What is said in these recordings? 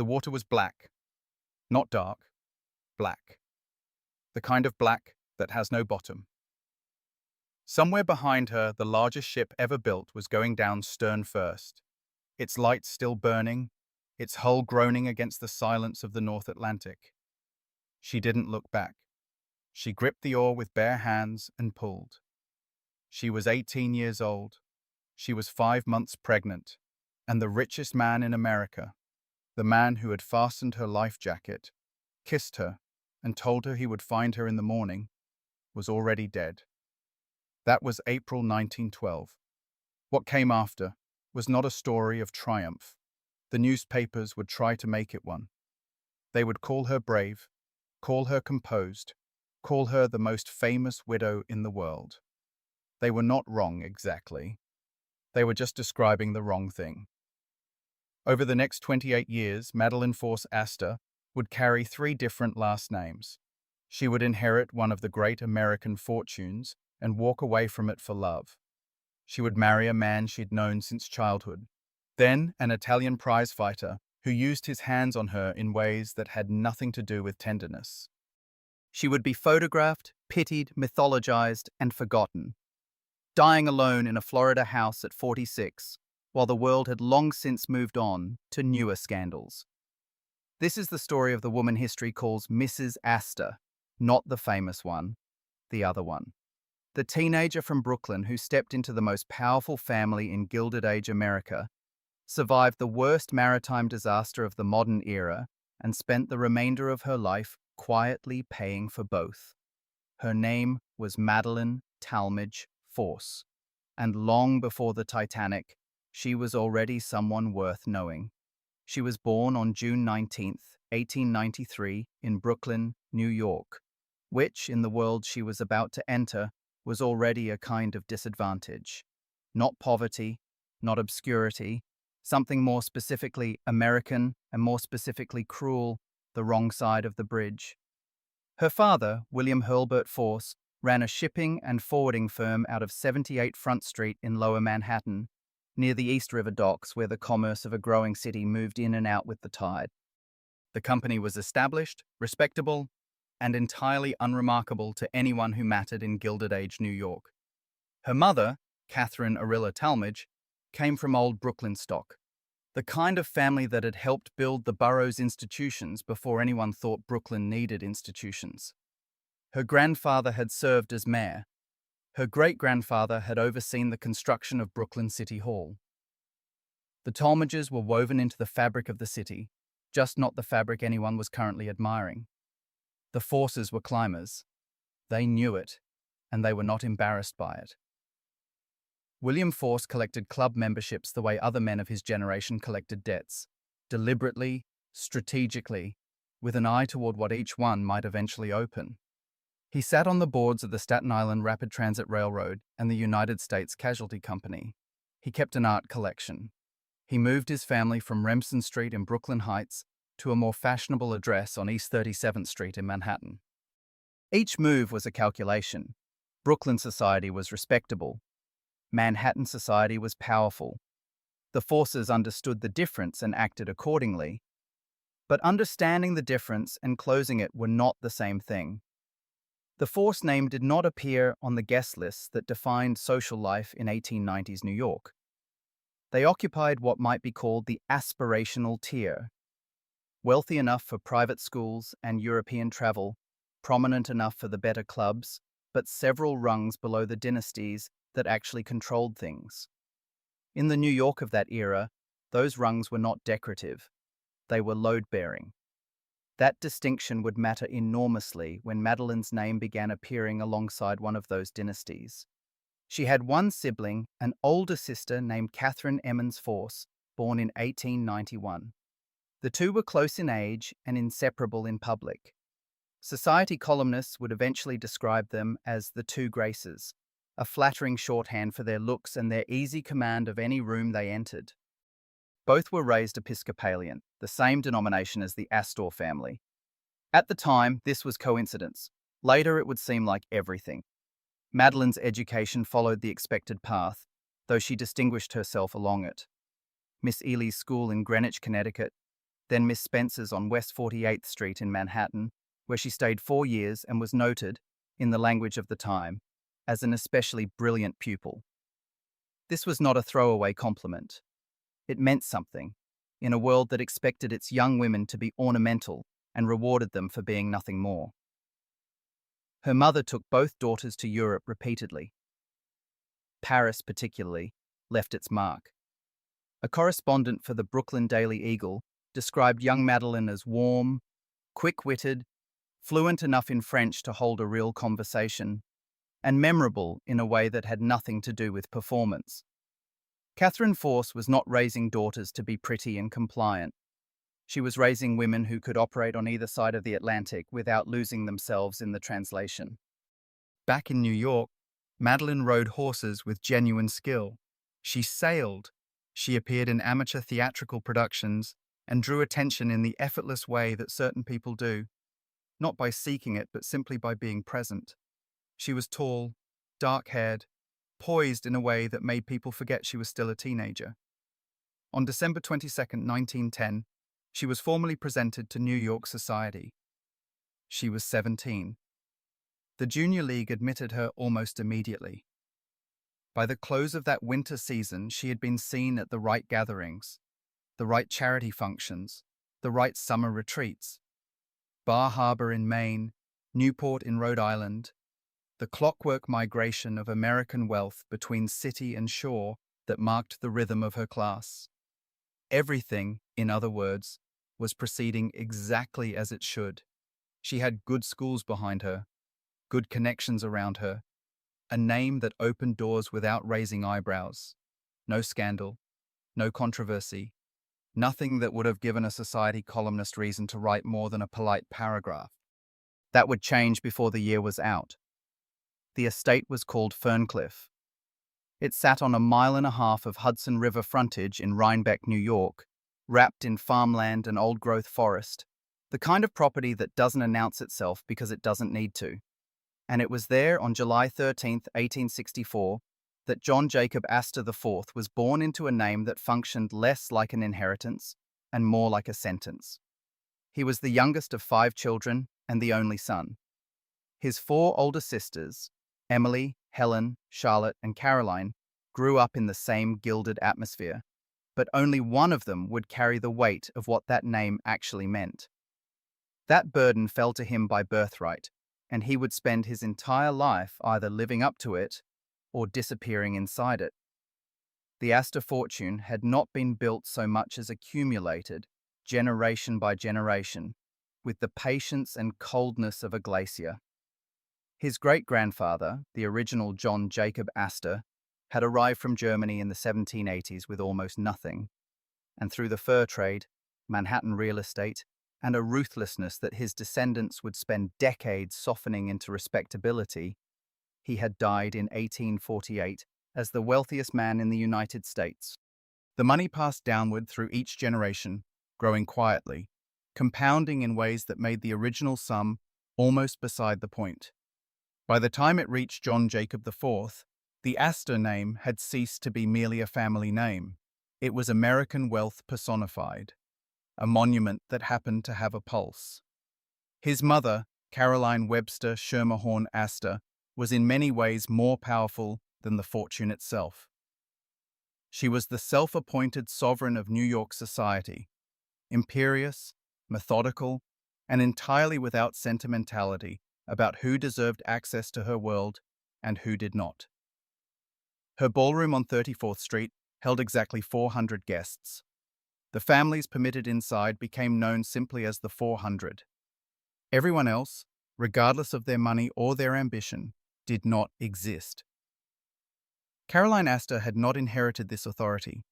The water was black, not dark, black. The kind of black that has no bottom. Somewhere behind her, the largest ship ever built was going down stern first, its lights still burning, its hull groaning against the silence of the North Atlantic. She didn't look back. She gripped the oar with bare hands and pulled. She was 18 years old. She was 5 months pregnant, and the richest man in America, the man who had fastened her life jacket, kissed her, and told her he would find her in the morning, was already dead. That was April 1912. What came after was not a story of triumph. The newspapers would try to make it one. They would call her brave, call her composed, call her the most famous widow in the world. They were not wrong exactly. They were just describing the wrong thing. Over the next 28 years, Madeleine Force Astor would carry 3 different last names. She would inherit one of the great American fortunes and walk away from it for love. She would marry a man she'd known since childhood, then an Italian prizefighter who used his hands on her in ways that had nothing to do with tenderness. She would be photographed, pitied, mythologized, and forgotten, dying alone in a Florida house at 46, while the world had long since moved on to newer scandals. This is the story of the woman history calls Mrs. Astor, not the famous one, the other one. The teenager from Brooklyn who stepped into the most powerful family in Gilded Age America, survived the worst maritime disaster of the modern era, and spent the remainder of her life quietly paying for both. Her name was Madeleine Talmage Force, and long before the Titanic, she was already someone worth knowing. She was born on June 19, 1893, in Brooklyn, New York, which, in the world she was about to enter, was already a kind of disadvantage. Not poverty, not obscurity, something more specifically American and more specifically cruel, the wrong side of the bridge. Her father, William Hurlburt Force, ran a shipping and forwarding firm out of 78 Front Street in Lower Manhattan, near the East River docks where the commerce of a growing city moved in and out with the tide. The company was established, respectable, and entirely unremarkable to anyone who mattered in Gilded Age New York. Her mother, Catherine Arilla Talmage, came from old Brooklyn stock, the kind of family that had helped build the borough's institutions before anyone thought Brooklyn needed institutions. Her grandfather had served as mayor. Her great-grandfather had overseen the construction of Brooklyn City Hall. The Talmages were woven into the fabric of the city, just not the fabric anyone was currently admiring. The Forces were climbers. They knew it, and they were not embarrassed by it. William Force collected club memberships the way other men of his generation collected debts, deliberately, strategically, with an eye toward what each one might eventually open. He sat on the boards of the Staten Island Rapid Transit Railroad and the United States Casualty Company. He kept an art collection. He moved his family from Remsen Street in Brooklyn Heights to a more fashionable address on East 37th Street in Manhattan. Each move was a calculation. Brooklyn society was respectable. Manhattan society was powerful. The Forces understood the difference and acted accordingly. But understanding the difference and closing it were not the same thing. The Force name did not appear on the guest lists that defined social life in 1890s New York. They occupied what might be called the aspirational tier. Wealthy enough for private schools and European travel, prominent enough for the better clubs, but several rungs below the dynasties that actually controlled things. In the New York of that era, those rungs were not decorative. They were load-bearing. That distinction would matter enormously when Madeleine's name began appearing alongside one of those dynasties. She had one sibling, an older sister named Catherine Emmons Force, born in 1891. The two were close in age and inseparable in public. Society columnists would eventually describe them as the two Graces, a flattering shorthand for their looks and their easy command of any room they entered. Both were raised Episcopalian, the same denomination as the Astor family. At the time, this was coincidence. Later, it would seem like everything. Madeleine's education followed the expected path, though she distinguished herself along it. Miss Ely's school in Greenwich, Connecticut, then Miss Spencer's on West 48th Street in Manhattan, where she stayed 4 years and was noted, in the language of the time, as an especially brilliant pupil. This was not a throwaway compliment. It meant something, in a world that expected its young women to be ornamental and rewarded them for being nothing more. Her mother took both daughters to Europe repeatedly. Paris, particularly, left its mark. A correspondent for the Brooklyn Daily Eagle described young Madeleine as warm, quick-witted, fluent enough in French to hold a real conversation, and memorable in a way that had nothing to do with performance. Catherine Force was not raising daughters to be pretty and compliant. She was raising women who could operate on either side of the Atlantic without losing themselves in the translation. Back in New York, Madeleine rode horses with genuine skill. She sailed. She appeared in amateur theatrical productions and drew attention in the effortless way that certain people do, not by seeking it but simply by being present. She was tall, dark-haired, poised in a way that made people forget she was still a teenager. On December 22, 1910, she was formally presented to New York society. She was 17. The Junior League admitted her almost immediately. By the close of that winter season, she had been seen at the right gatherings, the right charity functions, the right summer retreats. Bar Harbor in Maine, Newport in Rhode Island, the clockwork migration of American wealth between city and shore that marked the rhythm of her class. Everything, in other words, was proceeding exactly as it should. She had good schools behind her, good connections around her, a name that opened doors without raising eyebrows. No scandal, no controversy, nothing that would have given a society columnist reason to write more than a polite paragraph. That would change before the year was out. The estate was called Ferncliff. It sat on 1.5 miles of Hudson River frontage in Rhinebeck, New York, wrapped in farmland and old-growth forest, the kind of property that doesn't announce itself because it doesn't need to. And it was there on July 13, 1864, that John Jacob Astor IV was born into a name that functioned less like an inheritance and more like a sentence. He was the youngest of 5 children and the only son. His 4 older sisters, Emily, Helen, Charlotte, and Caroline, grew up in the same gilded atmosphere, but only one of them would carry the weight of what that name actually meant. That burden fell to him by birthright, and he would spend his entire life either living up to it or disappearing inside it. The Astor fortune had not been built so much as accumulated, generation by generation, with the patience and coldness of a glacier. His great-grandfather, the original John Jacob Astor, had arrived from Germany in the 1780s with almost nothing, and through the fur trade, Manhattan real estate, and a ruthlessness that his descendants would spend decades softening into respectability, he had died in 1848 as the wealthiest man in the United States. The money passed downward through each generation, growing quietly, compounding in ways that made the original sum almost beside the point. By the time it reached John Jacob IV, the Astor name had ceased to be merely a family name. It was American wealth personified, a monument that happened to have a pulse. His mother, Caroline Webster Schermerhorn Astor, was in many ways more powerful than the fortune itself. She was the self-appointed sovereign of New York society, imperious, methodical, and entirely without sentimentality about who deserved access to her world and who did not. Her ballroom on 34th Street held exactly 400 guests. The families permitted inside became known simply as the 400. Everyone else, regardless of their money or their ambition, did not exist. Caroline Astor had not inherited this authority.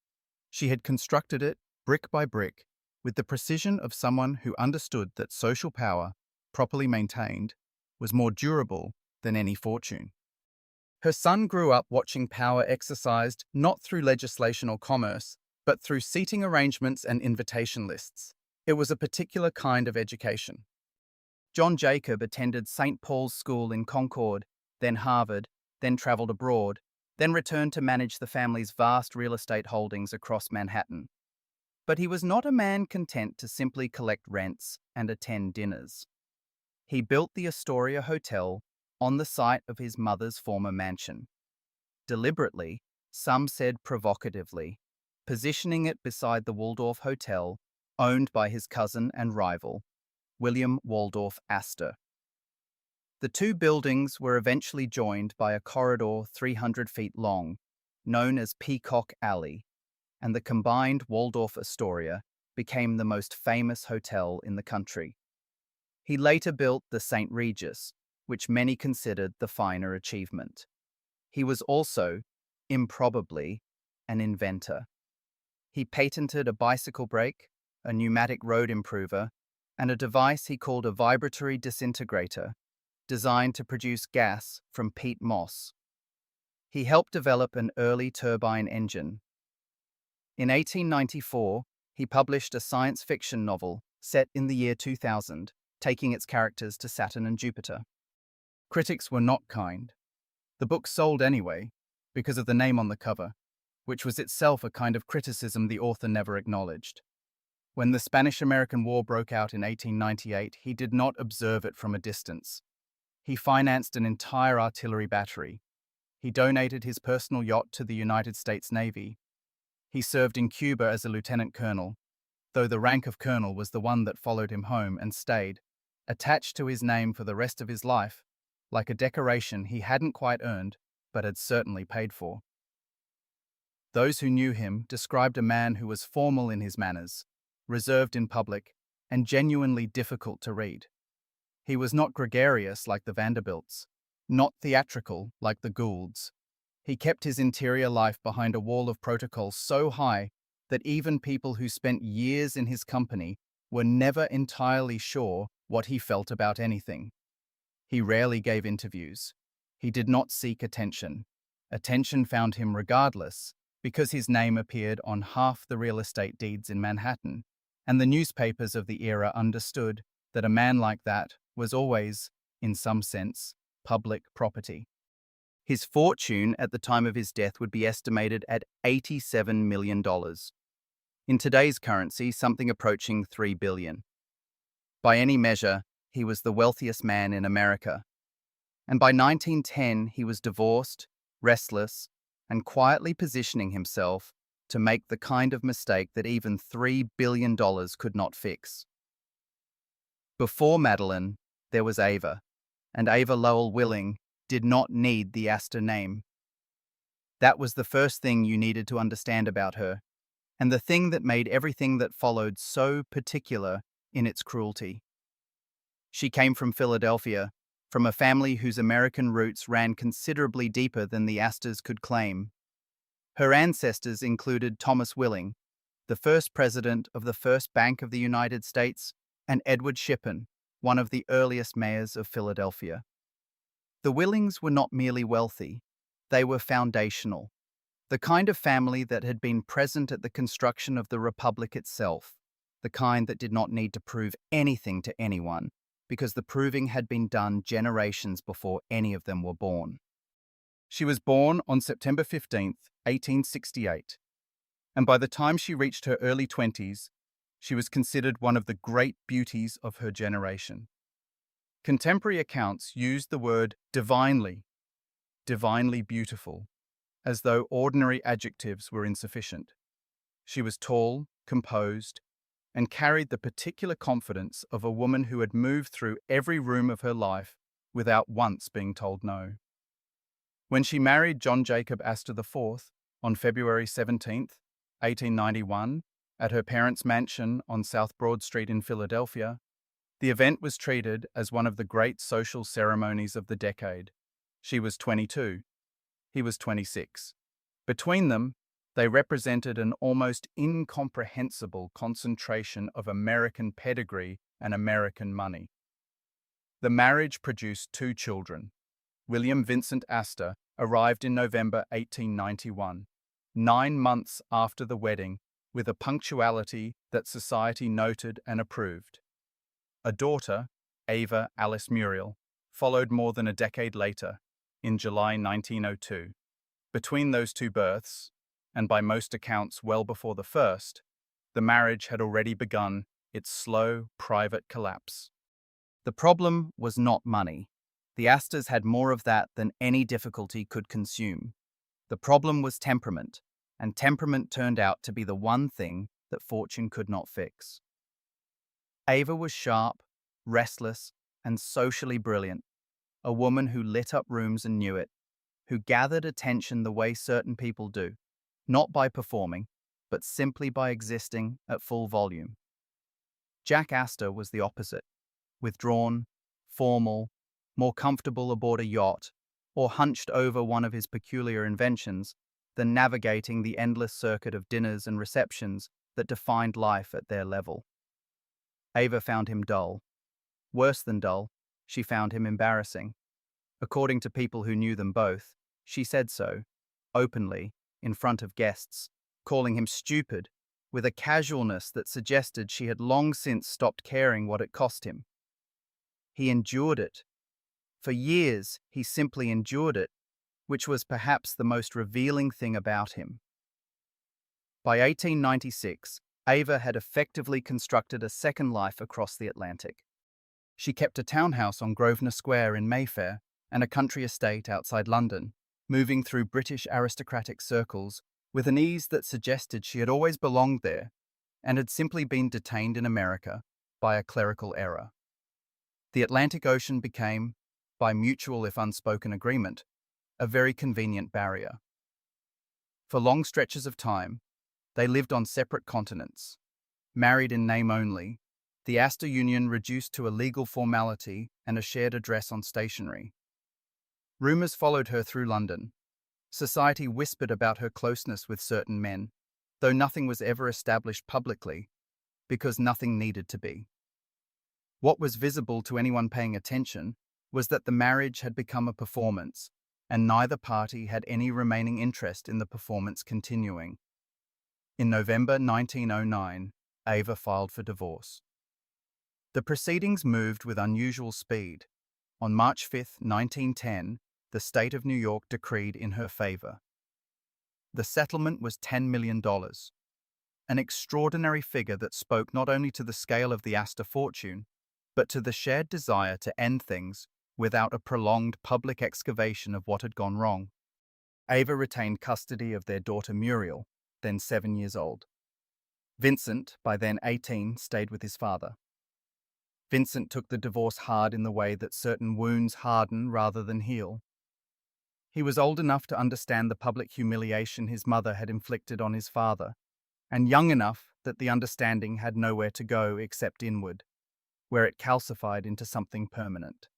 She had constructed it, brick by brick, with the precision of someone who understood that social power, properly maintained, was more durable than any fortune. Her son grew up watching power exercised not through legislation or commerce, but through seating arrangements and invitation lists. It was a particular kind of education. John Jacob attended St. Paul's School in Concord, then Harvard, then traveled abroad, then returned to manage the family's vast real estate holdings across Manhattan. But he was not a man content to simply collect rents and attend dinners. He built the Astoria Hotel on the site of his mother's former mansion. Deliberately, some said provocatively, positioning it beside the Waldorf Hotel, owned by his cousin and rival, William Waldorf Astor. The two buildings were eventually joined by a corridor 300 feet long, known as Peacock Alley, and the combined Waldorf Astoria became the most famous hotel in the country. He later built the St. Regis, which many considered the finer achievement. He was also, improbably, an inventor. He patented a bicycle brake, a pneumatic road improver, and a device he called a vibratory disintegrator, designed to produce gas from peat moss. He helped develop an early turbine engine. In 1894, he published a science fiction novel set in the year 2000, taking its characters to Saturn and Jupiter. Critics were not kind. The book sold anyway, because of the name on the cover, which was itself a kind of criticism the author never acknowledged. When the Spanish-American War broke out in 1898, he did not observe it from a distance. He financed an entire artillery battery. He donated his personal yacht to the United States Navy. He served in Cuba as a lieutenant colonel, though the rank of colonel was the one that followed him home and stayed, attached to his name for the rest of his life, like a decoration he hadn't quite earned, but had certainly paid for. Those who knew him described a man who was formal in his manners, reserved in public, and genuinely difficult to read. He was not gregarious like the Vanderbilts, not theatrical like the Goulds. He kept his interior life behind a wall of protocol so high that even people who spent years in his company were never entirely sure what he felt about anything. He rarely gave interviews. He did not seek attention. Attention found him regardless, because his name appeared on half the real estate deeds in Manhattan, and the newspapers of the era understood that a man like that was always, in some sense, public property. His fortune at the time of his death would be estimated at $87 million. In today's currency, something approaching $3 billion. By any measure, he was the wealthiest man in America. And by 1910, he was divorced, restless, and quietly positioning himself to make the kind of mistake that even $3 billion could not fix. Before Madeleine, there was Ava, and Ava Lowell Willing did not need the Astor name. That was the first thing you needed to understand about her, and the thing that made everything that followed so particular in its cruelty. She came from Philadelphia, from a family whose American roots ran considerably deeper than the Astors could claim. Her ancestors included Thomas Willing, the first president of the First Bank of the United States, and Edward Shippen, one of the earliest mayors of Philadelphia. The Willings were not merely wealthy, they were foundational, the kind of family that had been present at the construction of the Republic itself, the kind that did not need to prove anything to anyone, because the proving had been done generations before any of them were born. She was born on September 15, 1868, and by the time she reached her early 20s, she was considered one of the great beauties of her generation. Contemporary accounts used the word divinely beautiful, as though ordinary adjectives were insufficient. She was tall, composed, and carried the particular confidence of a woman who had moved through every room of her life without once being told no. When she married John Jacob Astor IV on February 17, 1891, at her parents' mansion on South Broad Street in Philadelphia, the event was treated as one of the great social ceremonies of the decade. She was 22. He was 26. Between them, they represented an almost incomprehensible concentration of American pedigree and American money. The marriage produced 2 children. William Vincent Astor arrived in November 1891, 9 months after the wedding, with a punctuality that society noted and approved. A daughter, Ava Alice Muriel, followed more than a decade later, in July 1902. Between those 2 births, and by most accounts well before the first, The marriage had already begun its slow, private collapse. The problem was not money. The Astors had more of that than any difficulty could consume. The problem was temperament, and temperament turned out to be the one thing that fortune could not fix. Ava was sharp, restless, and socially brilliant, a woman who lit up rooms and knew it, who gathered attention the way certain people do, not by performing, but simply by existing at full volume. Jack Astor was the opposite, withdrawn, formal, more comfortable aboard a yacht, or hunched over one of his peculiar inventions than navigating the endless circuit of dinners and receptions that defined life at their level. Ava found him dull. Worse than dull, she found him embarrassing. According to people who knew them both, she said so, openly, in front of guests, calling him stupid, with a casualness that suggested she had long since stopped caring what it cost him. He endured it. For years, he simply endured it, which was perhaps the most revealing thing about him. By 1896, Ava had effectively constructed a second life across the Atlantic. She kept a townhouse on Grosvenor Square in Mayfair and a country estate outside London, moving through British aristocratic circles with an ease that suggested she had always belonged there and had simply been detained in America by a clerical error. The Atlantic Ocean became, by mutual if unspoken agreement, a very convenient barrier. For long stretches of time, they lived on separate continents. Married in name only, the Astor union reduced to a legal formality and a shared address on stationery. Rumours followed her through London. Society whispered about her closeness with certain men, though nothing was ever established publicly, because nothing needed to be. What was visible to anyone paying attention was that the marriage had become a performance, and neither party had any remaining interest in the performance continuing. In November 1909, Ava filed for divorce. The proceedings moved with unusual speed. On March 5, 1910, the state of New York decreed in her favor. The settlement was $10 million, an extraordinary figure that spoke not only to the scale of the Astor fortune, but to the shared desire to end things without a prolonged public excavation of what had gone wrong. Ava retained custody of their daughter Muriel, then 7 years old. Vincent, by then 18, stayed with his father. Vincent took the divorce hard in the way that certain wounds harden rather than heal. He was old enough to understand the public humiliation his mother had inflicted on his father, and young enough that the understanding had nowhere to go except inward, where it calcified into something permanent.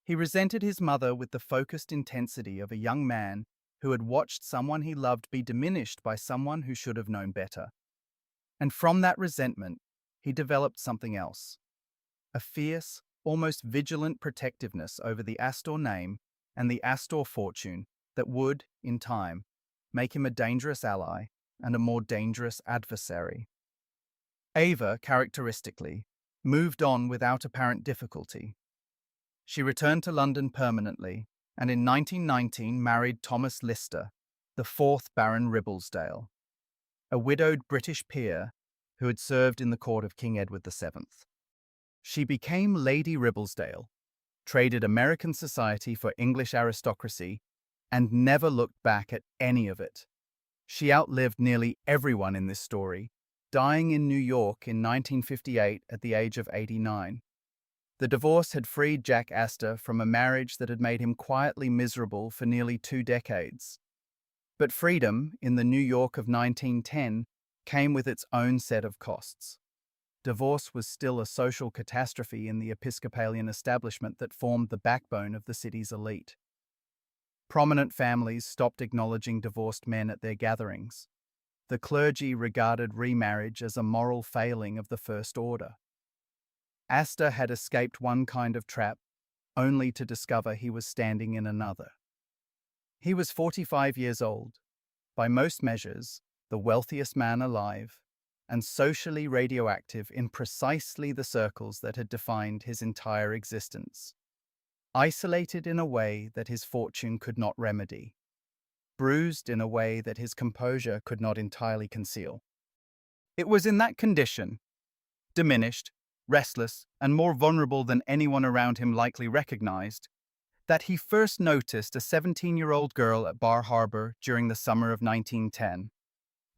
He resented his mother with the focused intensity of a young man who had watched someone he loved be diminished by someone who should have known better. And from that resentment, he developed something else. A fierce, almost vigilant protectiveness over the Astor name and the Astor fortune that would, in time, make him a dangerous ally and a more dangerous adversary. Ava, characteristically, moved on without apparent difficulty. She returned to London permanently and in 1919 married Thomas Lister, the fourth Baron Ribblesdale, a widowed British peer who had served in the court of King Edward VII. She became Lady Ribblesdale, traded American society for English aristocracy, and never looked back at any of it. She outlived nearly everyone in this story, dying in New York in 1958 at the age of 89. The divorce had freed Jack Astor from a marriage that had made him quietly miserable for nearly 2 decades. But freedom, in the New York of 1910, came with its own set of costs. Divorce was still a social catastrophe in the Episcopalian establishment that formed the backbone of the city's elite. Prominent families stopped acknowledging divorced men at their gatherings. The clergy regarded remarriage as a moral failing of the First Order. Astor had escaped one kind of trap, only to discover he was standing in another. He was 45 years old, by most measures, the wealthiest man alive, and socially radioactive in precisely the circles that had defined his entire existence. Isolated in a way that his fortune could not remedy, bruised in a way that his composure could not entirely conceal. It was in that condition, diminished, restless, and more vulnerable than anyone around him likely recognized, that he first noticed a 17-year-old girl at Bar Harbor during the summer of 1910.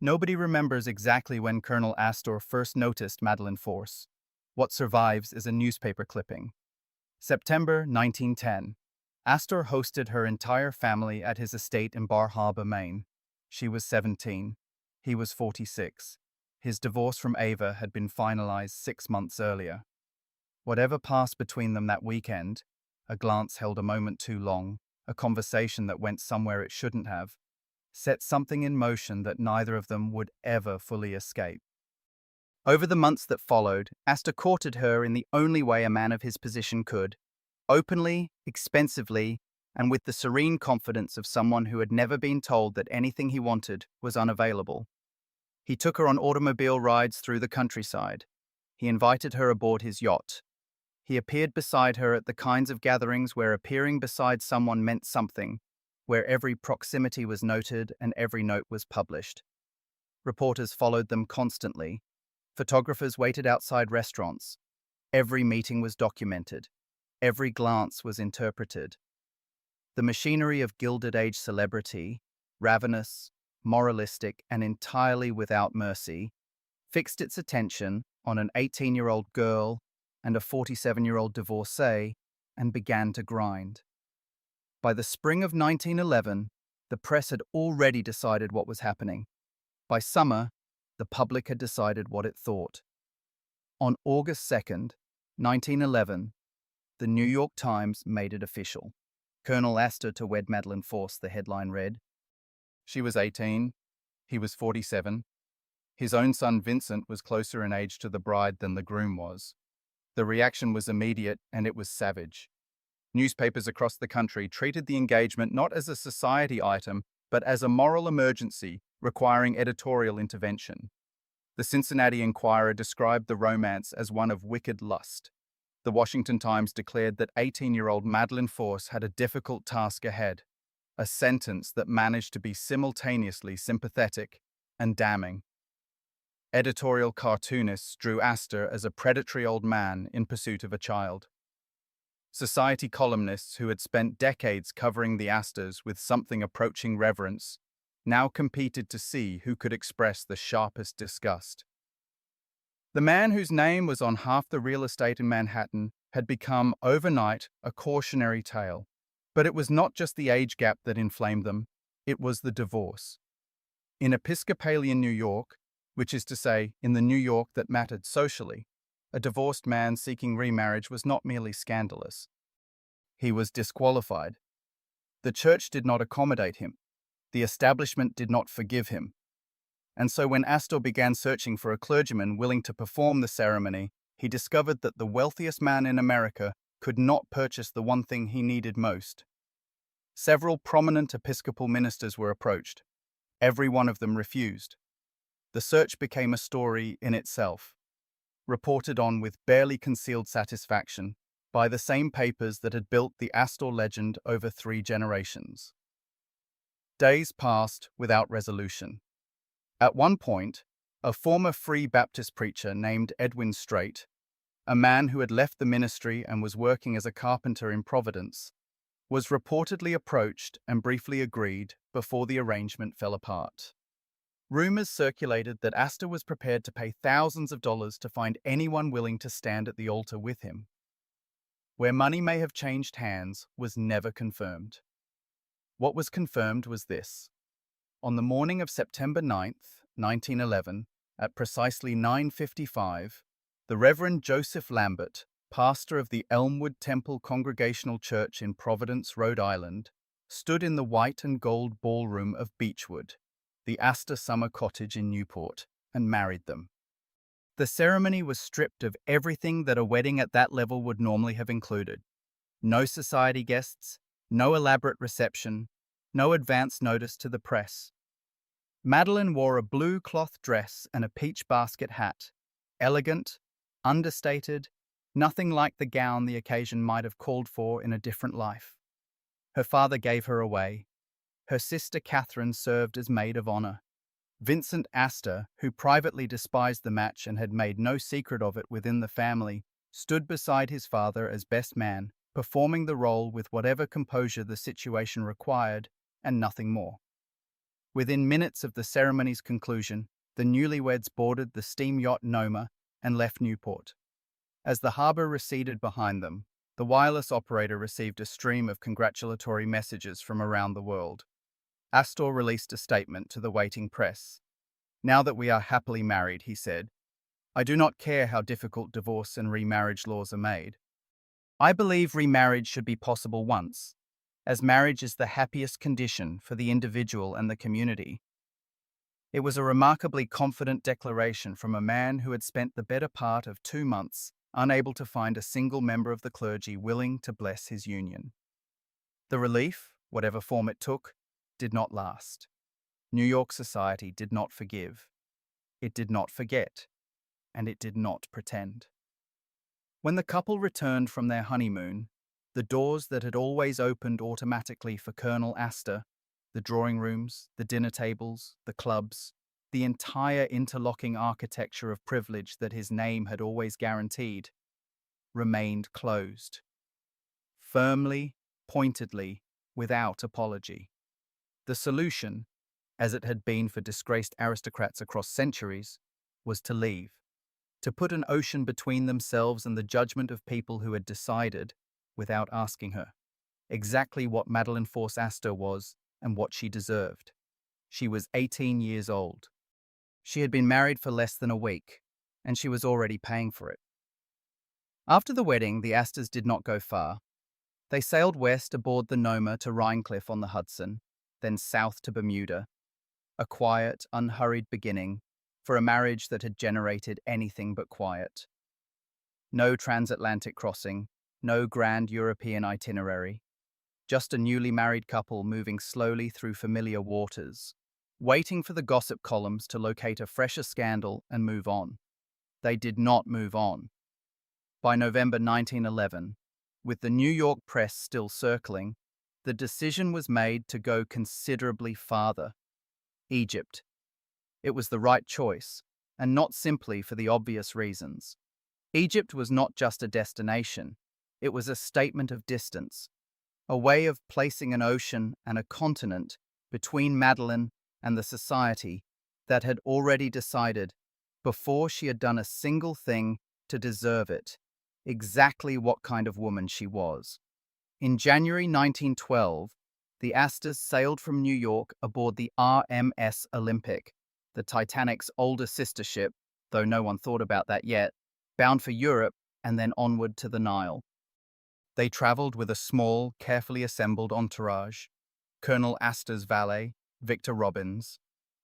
Nobody remembers exactly when Colonel Astor first noticed Madeleine Force. What survives is a newspaper clipping. September 1910. Astor hosted her entire family at his estate in Bar Harbor, Maine. She was 17. He was 46. His divorce from Ava had been finalized 6 months earlier. Whatever passed between them that weekend, a glance held a moment too long, a conversation that went somewhere it shouldn't have, set something in motion that neither of them would ever fully escape. Over the months that followed, Astor courted her in the only way a man of his position could, openly, expensively, and with the serene confidence of someone who had never been told that anything he wanted was unavailable. He took her on automobile rides through the countryside. He invited her aboard his yacht. He appeared beside her at the kinds of gatherings where appearing beside someone meant something, where every proximity was noted and every note was published. Reporters followed them constantly. Photographers waited outside restaurants. Every meeting was documented. Every glance was interpreted. The machinery of Gilded Age celebrity, ravenous, moralistic, and entirely without mercy, fixed its attention on an 18-year-old girl and a 47-year-old divorcee and began to grind. By the spring of 1911, the press had already decided what was happening. By summer, the public had decided what it thought. On August 2nd, 1911, the New York Times made it official. Colonel Astor to wed Madeleine Force, the headline read. She was 18, he was 47. His own son Vincent was closer in age to the bride than the groom was. The reaction was immediate and it was savage. Newspapers across the country treated the engagement not as a society item, but as a moral emergency requiring editorial intervention. The Cincinnati Enquirer described the romance as one of wicked lust. The Washington Times declared that 18-year-old Madeleine Force had a difficult task ahead, a sentence that managed to be simultaneously sympathetic and damning. Editorial cartoonists drew Astor as a predatory old man in pursuit of a child. Society columnists who had spent decades covering the Astors with something approaching reverence now competed to see who could express the sharpest disgust. The man whose name was on half the real estate in Manhattan had become, overnight, a cautionary tale. But it was not just the age gap that inflamed them, it was the divorce. In Episcopalian New York, which is to say, in the New York that mattered socially, a divorced man seeking remarriage was not merely scandalous. He was disqualified. The church did not accommodate him. The establishment did not forgive him. And so when Astor began searching for a clergyman willing to perform the ceremony, he discovered that the wealthiest man in America could not purchase the one thing he needed most. Several prominent Episcopal ministers were approached. Every one of them refused. The search became a story in itself, reported on with barely concealed satisfaction by the same papers that had built the Astor legend over 3 generations. Days passed without resolution. At one point, a former Free Baptist preacher named Edwin Straight, a man who had left the ministry and was working as a carpenter in Providence, was reportedly approached and briefly agreed before the arrangement fell apart. Rumors circulated that Astor was prepared to pay thousands of dollars to find anyone willing to stand at the altar with him. Where money may have changed hands was never confirmed. What was confirmed was this. On the morning of September 9th, 1911, at precisely 9:55, the Reverend Joseph Lambert, pastor of the Elmwood Temple Congregational Church in Providence, Rhode Island, stood in the white and gold ballroom of Beechwood, the Astor summer cottage in Newport, and married them. The ceremony was stripped of everything that a wedding at that level would normally have included. No society guests, no elaborate reception, no advance notice to the press. Madeleine wore a blue cloth dress and a peach basket hat, elegant, understated, nothing like the gown the occasion might have called for in a different life. Her father gave her away. Her sister Catherine served as maid of honor. Vincent Astor, who privately despised the match and had made no secret of it within the family, stood beside his father as best man, performing the role with whatever composure the situation required, and nothing more. Within minutes of the ceremony's conclusion, the newlyweds boarded the steam yacht Noma and left Newport. As the harbor receded behind them, the wireless operator received a stream of congratulatory messages from around the world. Astor released a statement to the waiting press. "Now that we are happily married," he said, "I do not care how difficult divorce and remarriage laws are made. I believe remarriage should be possible once, as marriage is the happiest condition for the individual and the community." It was a remarkably confident declaration from a man who had spent the better part of 2 months unable to find a single member of the clergy willing to bless his union. The relief, whatever form it took, did not last. New York society did not forgive. It did not forget, and it did not pretend. When the couple returned from their honeymoon, the doors that had always opened automatically for Colonel Astor, the drawing rooms, the dinner tables, the clubs, the entire interlocking architecture of privilege that his name had always guaranteed, remained closed. Firmly, pointedly, without apology. The solution, as it had been for disgraced aristocrats across centuries, was to leave, to put an ocean between themselves and the judgment of people who had decided, without asking her, exactly what Madeleine Force Astor was and what she deserved. She was 18 years old. She had been married for less than a week, and she was already paying for it. After the wedding, the Astors did not go far. They sailed west aboard the Noma to Rhinecliff on the Hudson, then south to Bermuda, a quiet, unhurried beginning for a marriage that had generated anything but quiet. No transatlantic crossing, no grand European itinerary, just a newly married couple moving slowly through familiar waters, waiting for the gossip columns to locate a fresher scandal and move on. They did not move on. By November 1911, with the New York press still circling, the decision was made to go considerably farther. Egypt. It was the right choice, and not simply for the obvious reasons. Egypt was not just a destination, it was a statement of distance, a way of placing an ocean and a continent between Madeleine and the society that had already decided, before she had done a single thing to deserve it, exactly what kind of woman she was. In January 1912, the Astors sailed from New York aboard the RMS Olympic, the Titanic's older sister ship, though no one thought about that yet, bound for Europe and then onward to the Nile. They traveled with a small, carefully assembled entourage: Colonel Astor's valet, Victor Robbins,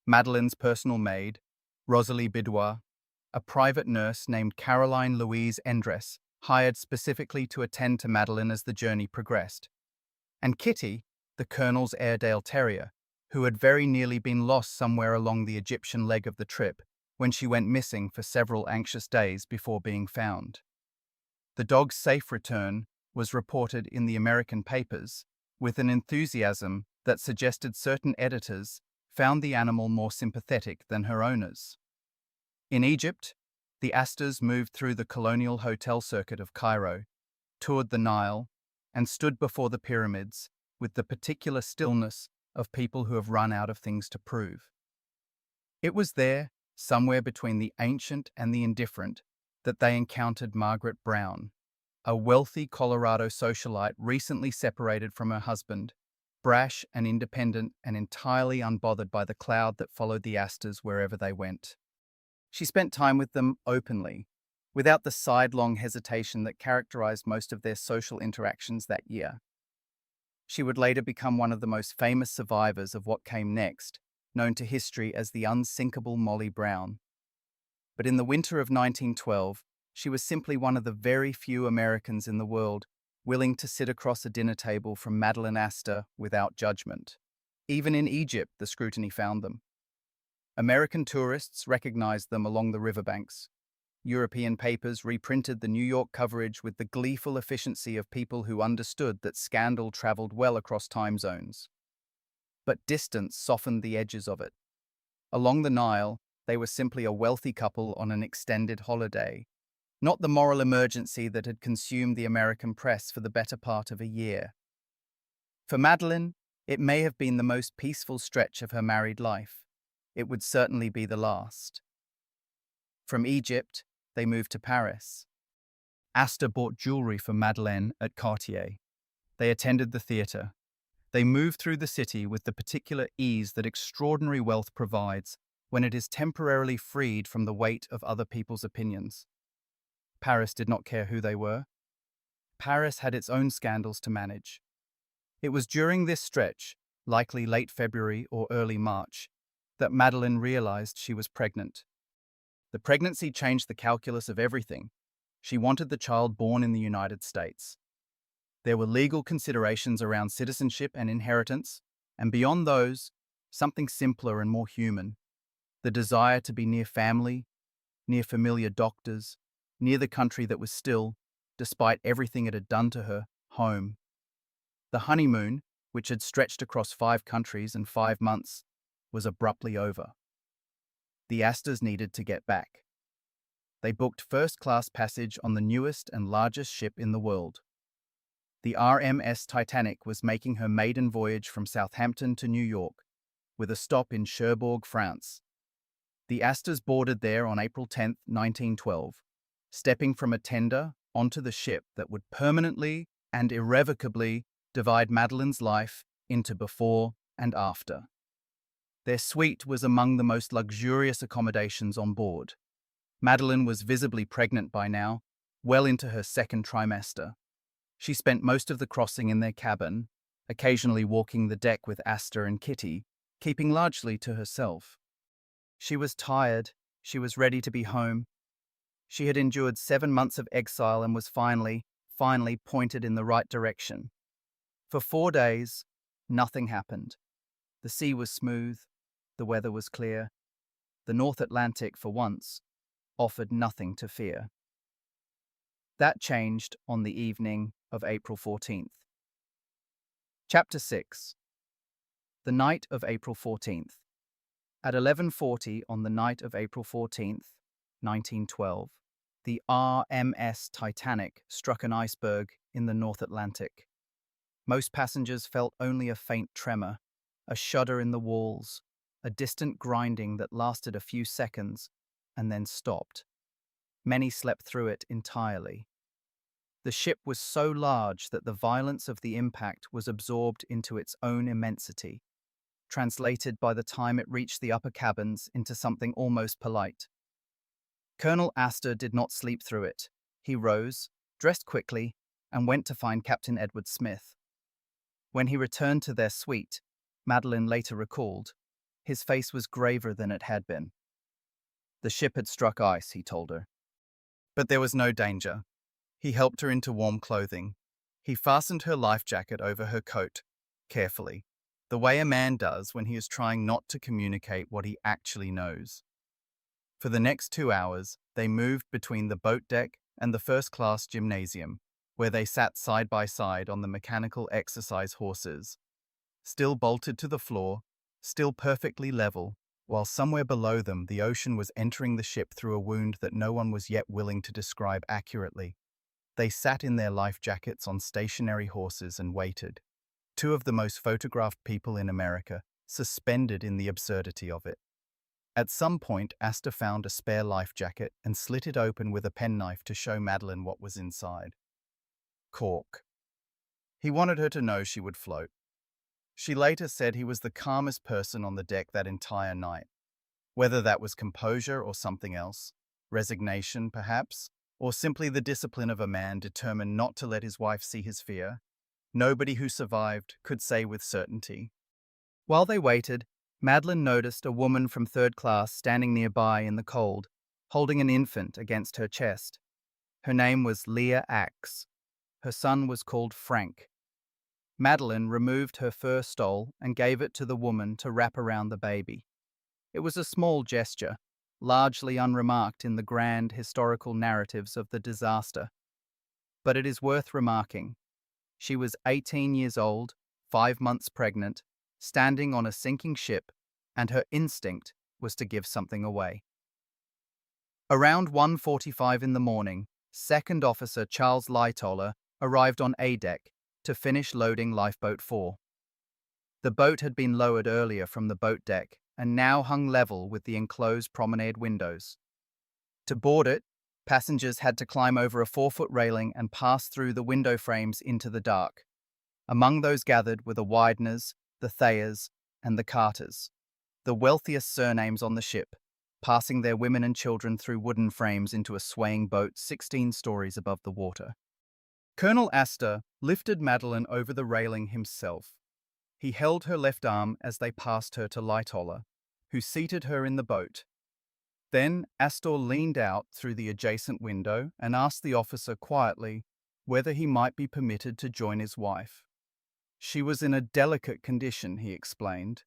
Madeleine's personal maid, Rosalie Bidois, a private nurse named Caroline Louise Endress, hired specifically to attend to Madeleine as the journey progressed, and Kitty, the Colonel's Airedale Terrier, who had very nearly been lost somewhere along the Egyptian leg of the trip when she went missing for several anxious days before being found. The dog's safe return was reported in the American papers with an enthusiasm that suggested certain editors found the animal more sympathetic than her owners. In Egypt, the Astors moved through the colonial hotel circuit of Cairo, toured the Nile, and stood before the pyramids with the particular stillness of people who have run out of things to prove. It was there, somewhere between the ancient and the indifferent, that they encountered Margaret Brown, a wealthy Colorado socialite recently separated from her husband, brash and independent and entirely unbothered by the cloud that followed the Astors wherever they went. She spent time with them openly, without the sidelong hesitation that characterized most of their social interactions that year. She would later become one of the most famous survivors of what came next, known to history as the unsinkable Molly Brown. But in the winter of 1912, she was simply one of the very few Americans in the world willing to sit across a dinner table from Madeleine Astor without judgment. Even in Egypt, the scrutiny found them. American tourists recognized them along the riverbanks. European papers reprinted the New York coverage with the gleeful efficiency of people who understood that scandal traveled well across time zones. But distance softened the edges of it. Along the Nile, they were simply a wealthy couple on an extended holiday, not the moral emergency that had consumed the American press for the better part of a year. For Madeleine, it may have been the most peaceful stretch of her married life. It would certainly be the last. From Egypt, they moved to Paris. Astor bought jewelry for Madeleine at Cartier. They attended the theatre. They moved through the city with the particular ease that extraordinary wealth provides when it is temporarily freed from the weight of other people's opinions. Paris did not care who they were. Paris had its own scandals to manage. It was during this stretch, likely late February or early March, that Madeleine realized she was pregnant. The pregnancy changed the calculus of everything. She wanted the child born in the United States. There were legal considerations around citizenship and inheritance, and beyond those, something simpler and more human. The desire to be near family, near familiar doctors, near the country that was still, despite everything it had done to her, home. The honeymoon, which had stretched across 5 countries and 5 months, was abruptly over. The Astors needed to get back. They booked first-class passage on the newest and largest ship in the world. The RMS Titanic was making her maiden voyage from Southampton to New York, with a stop in Cherbourg, France. The Astors boarded there on April 10, 1912, stepping from a tender onto the ship that would permanently and irrevocably divide Madeleine's life into before and after. Their suite was among the most luxurious accommodations on board. Madeleine was visibly pregnant by now, well into her 2nd trimester. She spent most of the crossing in their cabin, occasionally walking the deck with Astor and Kitty, keeping largely to herself. She was tired. She was ready to be home. She had endured 7 months of exile and was finally pointed in the right direction. For 4 days, nothing happened. The sea was smooth. The weather was clear. The North Atlantic, for once, offered nothing to fear. That changed on the evening of April 14th. Chapter 6. The night of April 14th. At 11:40 on the night of April 14th, 1912, the RMS Titanic struck an iceberg in the North Atlantic. Most passengers felt only a faint tremor, a shudder in the walls, a distant grinding that lasted a few seconds and then stopped. Many slept through it entirely. The ship was so large that the violence of the impact was absorbed into its own immensity, translated by the time it reached the upper cabins into something almost polite. Colonel Astor did not sleep through it. He rose, dressed quickly, and went to find Captain Edward Smith. When he returned to their suite, Madeleine later recalled, his face was graver than it had been. The ship had struck ice, he told her. But there was no danger. He helped her into warm clothing. He fastened her life jacket over her coat, carefully, the way a man does when he is trying not to communicate what he actually knows. For the next 2 hours, they moved between the boat deck and the first-class gymnasium, where they sat side by side on the mechanical exercise horses, still bolted to the floor, still perfectly level, while somewhere below them the ocean was entering the ship through a wound that no one was yet willing to describe accurately. They sat in their life jackets on stationary horses and waited, 2 of the most photographed people in America, suspended in the absurdity of it. At some point, Astor found a spare life jacket and slit it open with a penknife to show Madeleine what was inside. Cork. He wanted her to know she would float. She later said he was the calmest person on the deck that entire night. Whether that was composure or something else, resignation perhaps, or simply the discipline of a man determined not to let his wife see his fear, nobody who survived could say with certainty. While they waited, Madeleine noticed a woman from 3rd class standing nearby in the cold, holding an infant against her chest. Her name was Leah Axe. Her son was called Frank. Madeleine removed her fur stole and gave it to the woman to wrap around the baby. It was a small gesture, largely unremarked in the grand historical narratives of the disaster. But it is worth remarking. She was 18 years old, 5 months pregnant, standing on a sinking ship, and her instinct, was to give something away. Around 1:45 in the morning, Second Officer Charles Lightoller arrived on A deck to finish loading Lifeboat 4. The boat had been lowered earlier from the boat deck and now hung level with the enclosed promenade windows. To board it, passengers had to climb over a 4-foot railing and pass through the window frames into the dark. Among those gathered were the Wideners, the Thayers, and the Carters, the wealthiest surnames on the ship, passing their women and children through wooden frames into a swaying boat 16 stories above the water. Colonel Astor lifted Madeleine over the railing himself. He held her left arm as they passed her to Lightoller, who seated her in the boat. Then Astor leaned out through the adjacent window and asked the officer quietly whether he might be permitted to join his wife. She was in a delicate condition, he explained.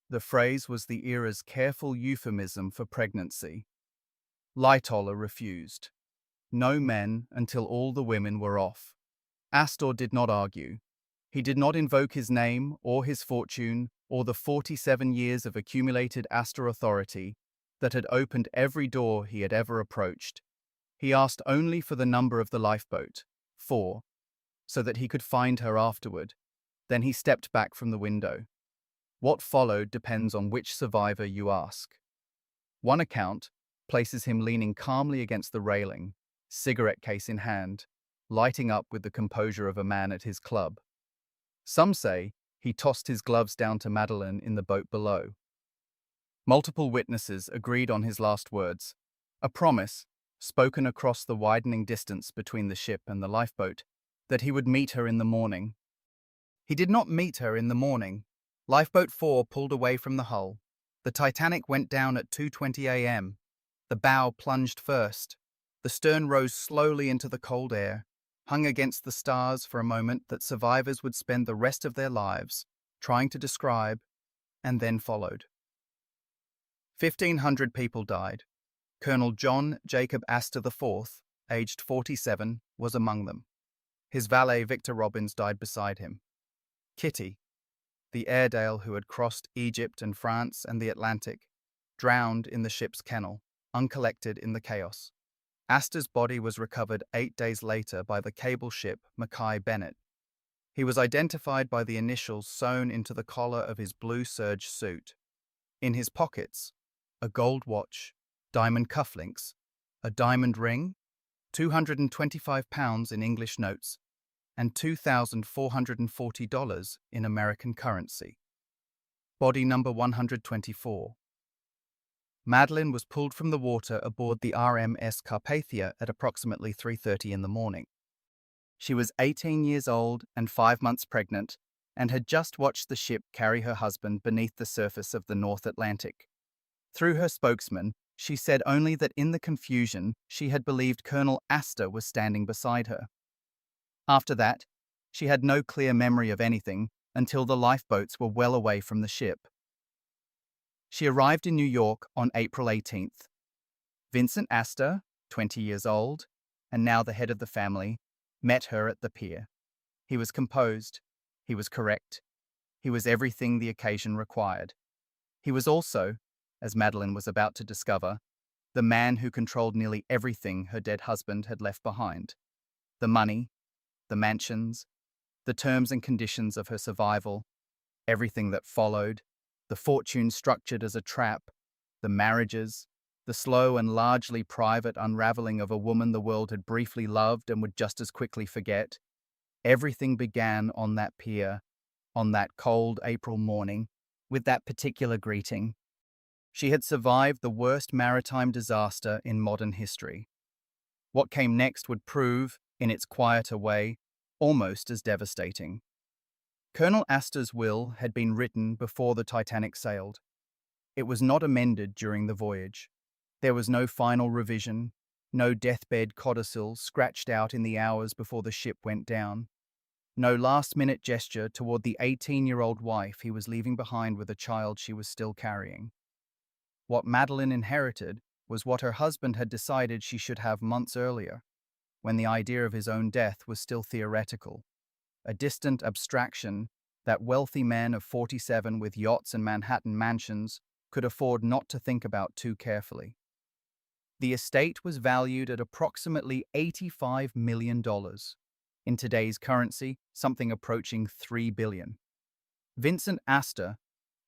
The phrase was the era's careful euphemism for pregnancy. Lightoller refused. No men until all the women were off. Astor did not argue. He did not invoke his name or his fortune or the 47 years of accumulated Astor authority that had opened every door he had ever approached. He asked only for the number of the lifeboat, 4, so that he could find her afterward. Then he stepped back from the window. What followed depends on which survivor you ask. One account places him leaning calmly against the railing, cigarette case in hand, lighting up with the composure of a man at his club. Some say he tossed his gloves down to Madeleine in the boat below. Multiple witnesses agreed on his last words, a promise, spoken across the widening distance between the ship and the lifeboat, that he would meet her in the morning. He did not meet her in the morning. Lifeboat 4 pulled away from the hull. The Titanic went down at 2:20 a.m. The bow plunged first. The stern rose slowly into the cold air, hung against the stars for a moment that survivors would spend the rest of their lives trying to describe, and then followed. 1,500 people died. Colonel John Jacob Astor IV, aged 47, was among them. His valet Victor Robbins died beside him. Kitty, the Airedale who had crossed Egypt and France and the Atlantic, drowned in the ship's kennel, uncollected in the chaos. Astor's body was recovered 8 days later by the cable ship Mackay Bennett. He was identified by the initials sewn into the collar of his blue serge suit. In his pockets, a gold watch, diamond cufflinks, a diamond ring, £225 in English notes, and $2,440 in American currency. Body number 124. Madeleine was pulled from the water aboard the RMS Carpathia at approximately 3:30 in the morning. She was 18 years old and 5 months pregnant and had just watched the ship carry her husband beneath the surface of the North Atlantic. Through her spokesman, she said only that in the confusion she had believed Colonel Astor was standing beside her. After that, she had no clear memory of anything until the lifeboats were well away from the ship. She arrived in New York on April 18th. Vincent Astor, 20 years old, and now the head of the family, met her at the pier. He was composed. He was correct. He was everything the occasion required. He was also, as Madeleine was about to discover, the man who controlled nearly everything her dead husband had left behind. The money, the mansions, the terms and conditions of her survival, everything that followed, the fortune structured as a trap, the marriages, the slow and largely private unraveling of a woman the world had briefly loved and would just as quickly forget. Everything began on that pier, on that cold April morning, with that particular greeting. She had survived the worst maritime disaster in modern history. What came next would prove, in its quieter way, almost as devastating. Colonel Astor's will had been written before the Titanic sailed. It was not amended during the voyage. There was no final revision, no deathbed codicil scratched out in the hours before the ship went down, no last-minute gesture toward the 18-year-old wife he was leaving behind with a child she was still carrying. What Madeleine inherited was what her husband had decided she should have months earlier, when the idea of his own death was still theoretical, a distant abstraction that wealthy men of 47 with yachts and Manhattan mansions could afford not to think about too carefully. The estate was valued at approximately $85 million. In today's currency, something approaching $3 billion. Vincent Astor,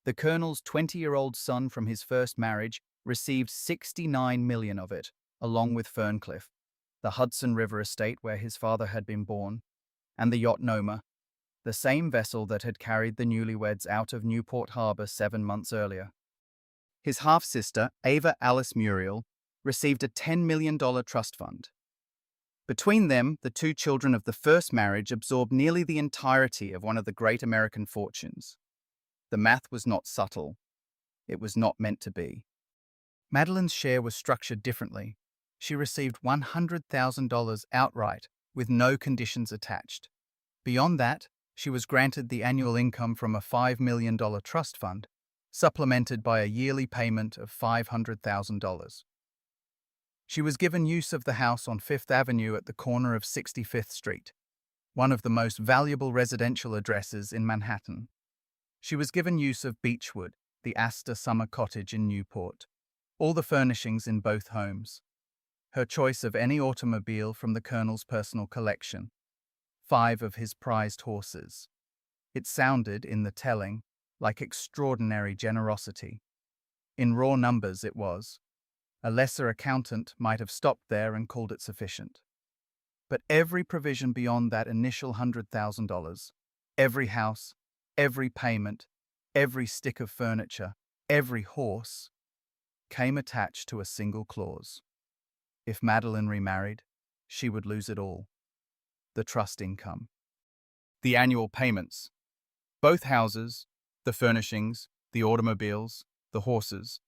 the Colonel's 20-year-old son from his first marriage, received $69 million of it, along with Ferncliff, the Hudson River estate where his father had been born, and the yacht Noma, the same vessel that had carried the newlyweds out of Newport Harbor 7 months earlier. His half-sister, Ava Alice Muriel, received a $10 million trust fund. Between them, the two children of the first marriage absorbed nearly the entirety of one of the great American fortunes. The math was not subtle. It was not meant to be. Madeleine's share was structured differently. She received $100,000 outright, with no conditions attached. Beyond that, she was granted the annual income from a $5 million trust fund, supplemented by a yearly payment of $500,000. She was given use of the house on Fifth Avenue at the corner of 65th Street, one of the most valuable residential addresses in Manhattan. She was given use of Beechwood, the Astor summer cottage in Newport, all the furnishings in both homes, her choice of any automobile from the Colonel's personal collection, 5 of his prized horses. It sounded, in the telling, like extraordinary generosity. In raw numbers it was. A lesser accountant might have stopped there and called it sufficient. But every provision beyond that initial $100,000, every house, every payment, every stick of furniture, every horse, came attached to a single clause. If Madeleine remarried, she would lose it all. The trust income. The annual payments. Both houses, the furnishings, the automobiles, the horses.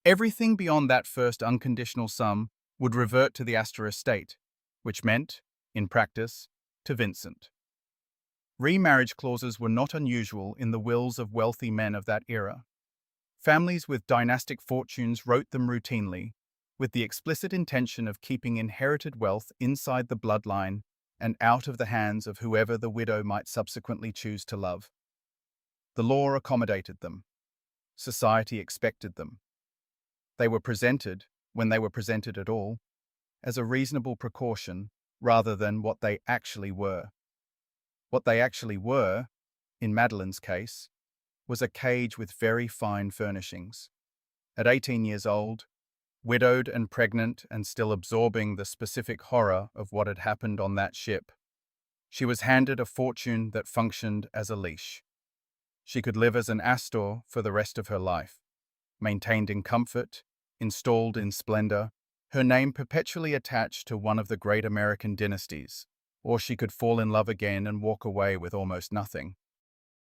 Everything beyond that first unconditional sum would revert to the Astor estate, which meant, in practice, to Vincent. Remarriage clauses were not unusual in the wills of wealthy men of that era. Families with dynastic fortunes wrote them routinely, with the explicit intention of keeping inherited wealth inside the bloodline and out of the hands of whoever the widow might subsequently choose to love. The law accommodated them. Society expected them. They were presented, when they were presented at all, as a reasonable precaution rather than what they actually were. What they actually were, in Madeleine's case, was a cage with very fine furnishings. At 18 years old, widowed and pregnant and still absorbing the specific horror of what had happened on that ship, she was handed a fortune that functioned as a leash. She could live as an Astor for the rest of her life, maintained in comfort, installed in splendor, her name perpetually attached to one of the great American dynasties, or she could fall in love again and walk away with almost nothing.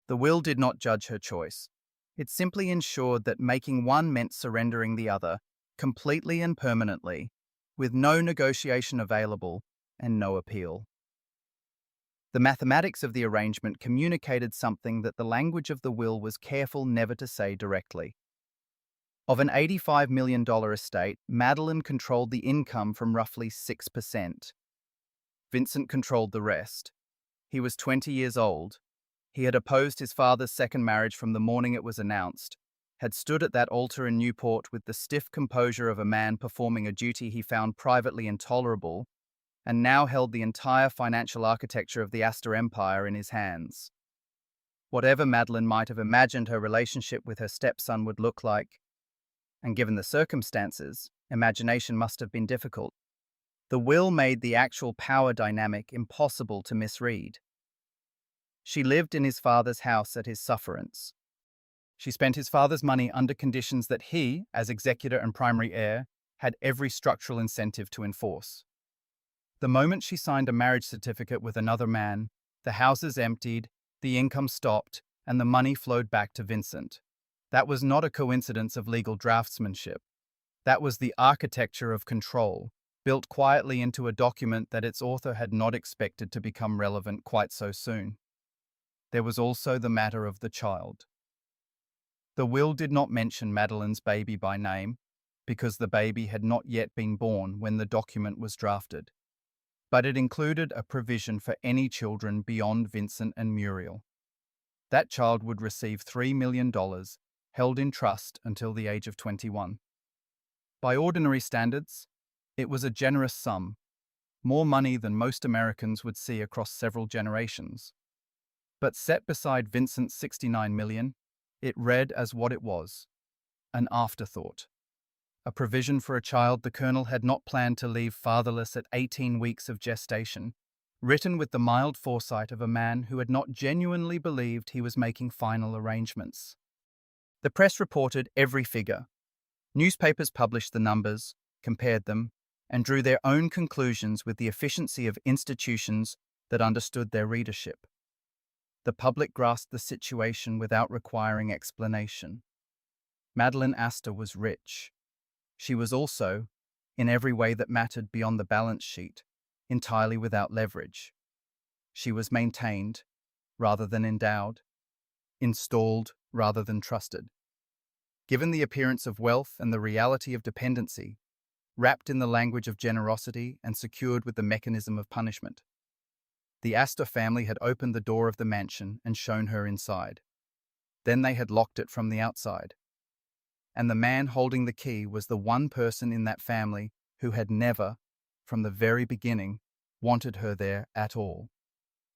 The will did not judge her choice. It simply ensured that making one meant surrendering the other, completely and permanently, with no negotiation available and no appeal. The mathematics of the arrangement communicated something that the language of the will was careful never to say directly. Of an $85 million estate, Madeleine controlled the income from roughly 6%. Vincent controlled the rest. He was 20 years old. He had opposed his father's second marriage from the morning it was announced, had stood at that altar in Newport with the stiff composure of a man performing a duty he found privately intolerable, and now held the entire financial architecture of the Astor Empire in his hands. Whatever Madeleine might have imagined her relationship with her stepson would look like, and given the circumstances, imagination must have been difficult, the will made the actual power dynamic impossible to misread. She lived in his father's house at his sufferance. She spent his father's money under conditions that he, as executor and primary heir, had every structural incentive to enforce. The moment she signed a marriage certificate with another man, the houses emptied, the income stopped, and the money flowed back to Vincent. That was not a coincidence of legal draftsmanship. That was the architecture of control, built quietly into a document that its author had not expected to become relevant quite so soon. There was also the matter of the child. The will did not mention Madeleine's baby by name, because the baby had not yet been born when the document was drafted, but it included a provision for any children beyond Vincent and Muriel. That child would receive $3 million, held in trust until the age of 21. By ordinary standards, it was a generous sum, more money than most Americans would see across several generations. But set beside Vincent's 69 million, it read as what it was, an afterthought. A provision for a child the colonel had not planned to leave fatherless at 18 weeks of gestation, written with the mild foresight of a man who had not genuinely believed he was making final arrangements. The press reported every figure. Newspapers published the numbers, compared them, and drew their own conclusions with the efficiency of institutions that understood their readership. The public grasped the situation without requiring explanation. Madeleine Astor was rich. She was also, in every way that mattered beyond the balance sheet, entirely without leverage. She was maintained, rather than endowed, installed rather than trusted. Given the appearance of wealth and the reality of dependency, wrapped in the language of generosity and secured with the mechanism of punishment. The Astor family had opened the door of the mansion and shown her inside. Then they had locked it from the outside. And the man holding the key was the one person in that family who had never, from the very beginning, wanted her there at all.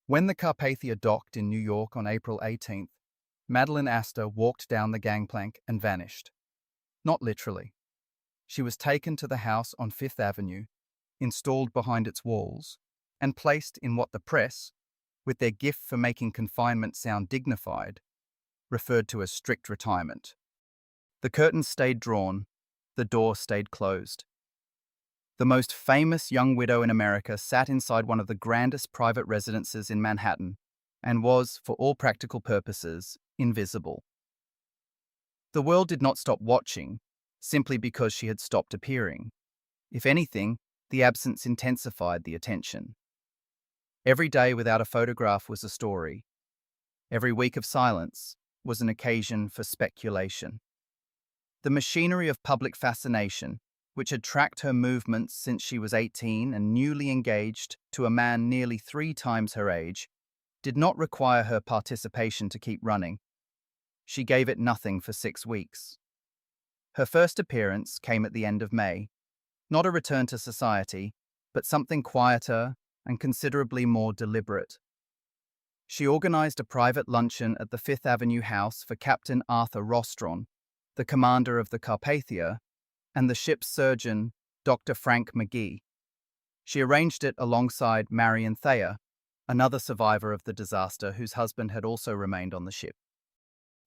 When the Carpathia docked in New York on April 18th, Madeleine Astor walked down the gangplank and vanished. Not literally. She was taken to the house on Fifth Avenue, installed behind its walls, and placed in what the press, with their gift for making confinement sound dignified, referred to as strict retirement. The curtains stayed drawn, the door stayed closed. The most famous young widow in America sat inside one of the grandest private residences in Manhattan and was, for all practical purposes, invisible. The world did not stop watching, simply because she had stopped appearing. If anything, the absence intensified the attention. Every day without a photograph was a story. Every week of silence was an occasion for speculation. The machinery of public fascination, which had tracked her movements since she was 18 and newly engaged to a man nearly 3 times her age, did not require her participation to keep running. She gave it nothing for 6 weeks. Her first appearance came at the end of May, not a return to society, but something quieter and considerably more deliberate. She organized a private luncheon at the Fifth Avenue house for Captain Arthur Rostron, the commander of the Carpathia, and the ship's surgeon, Dr. Frank McGee. She arranged it alongside Marion Thayer, another survivor of the disaster whose husband had also remained on the ship.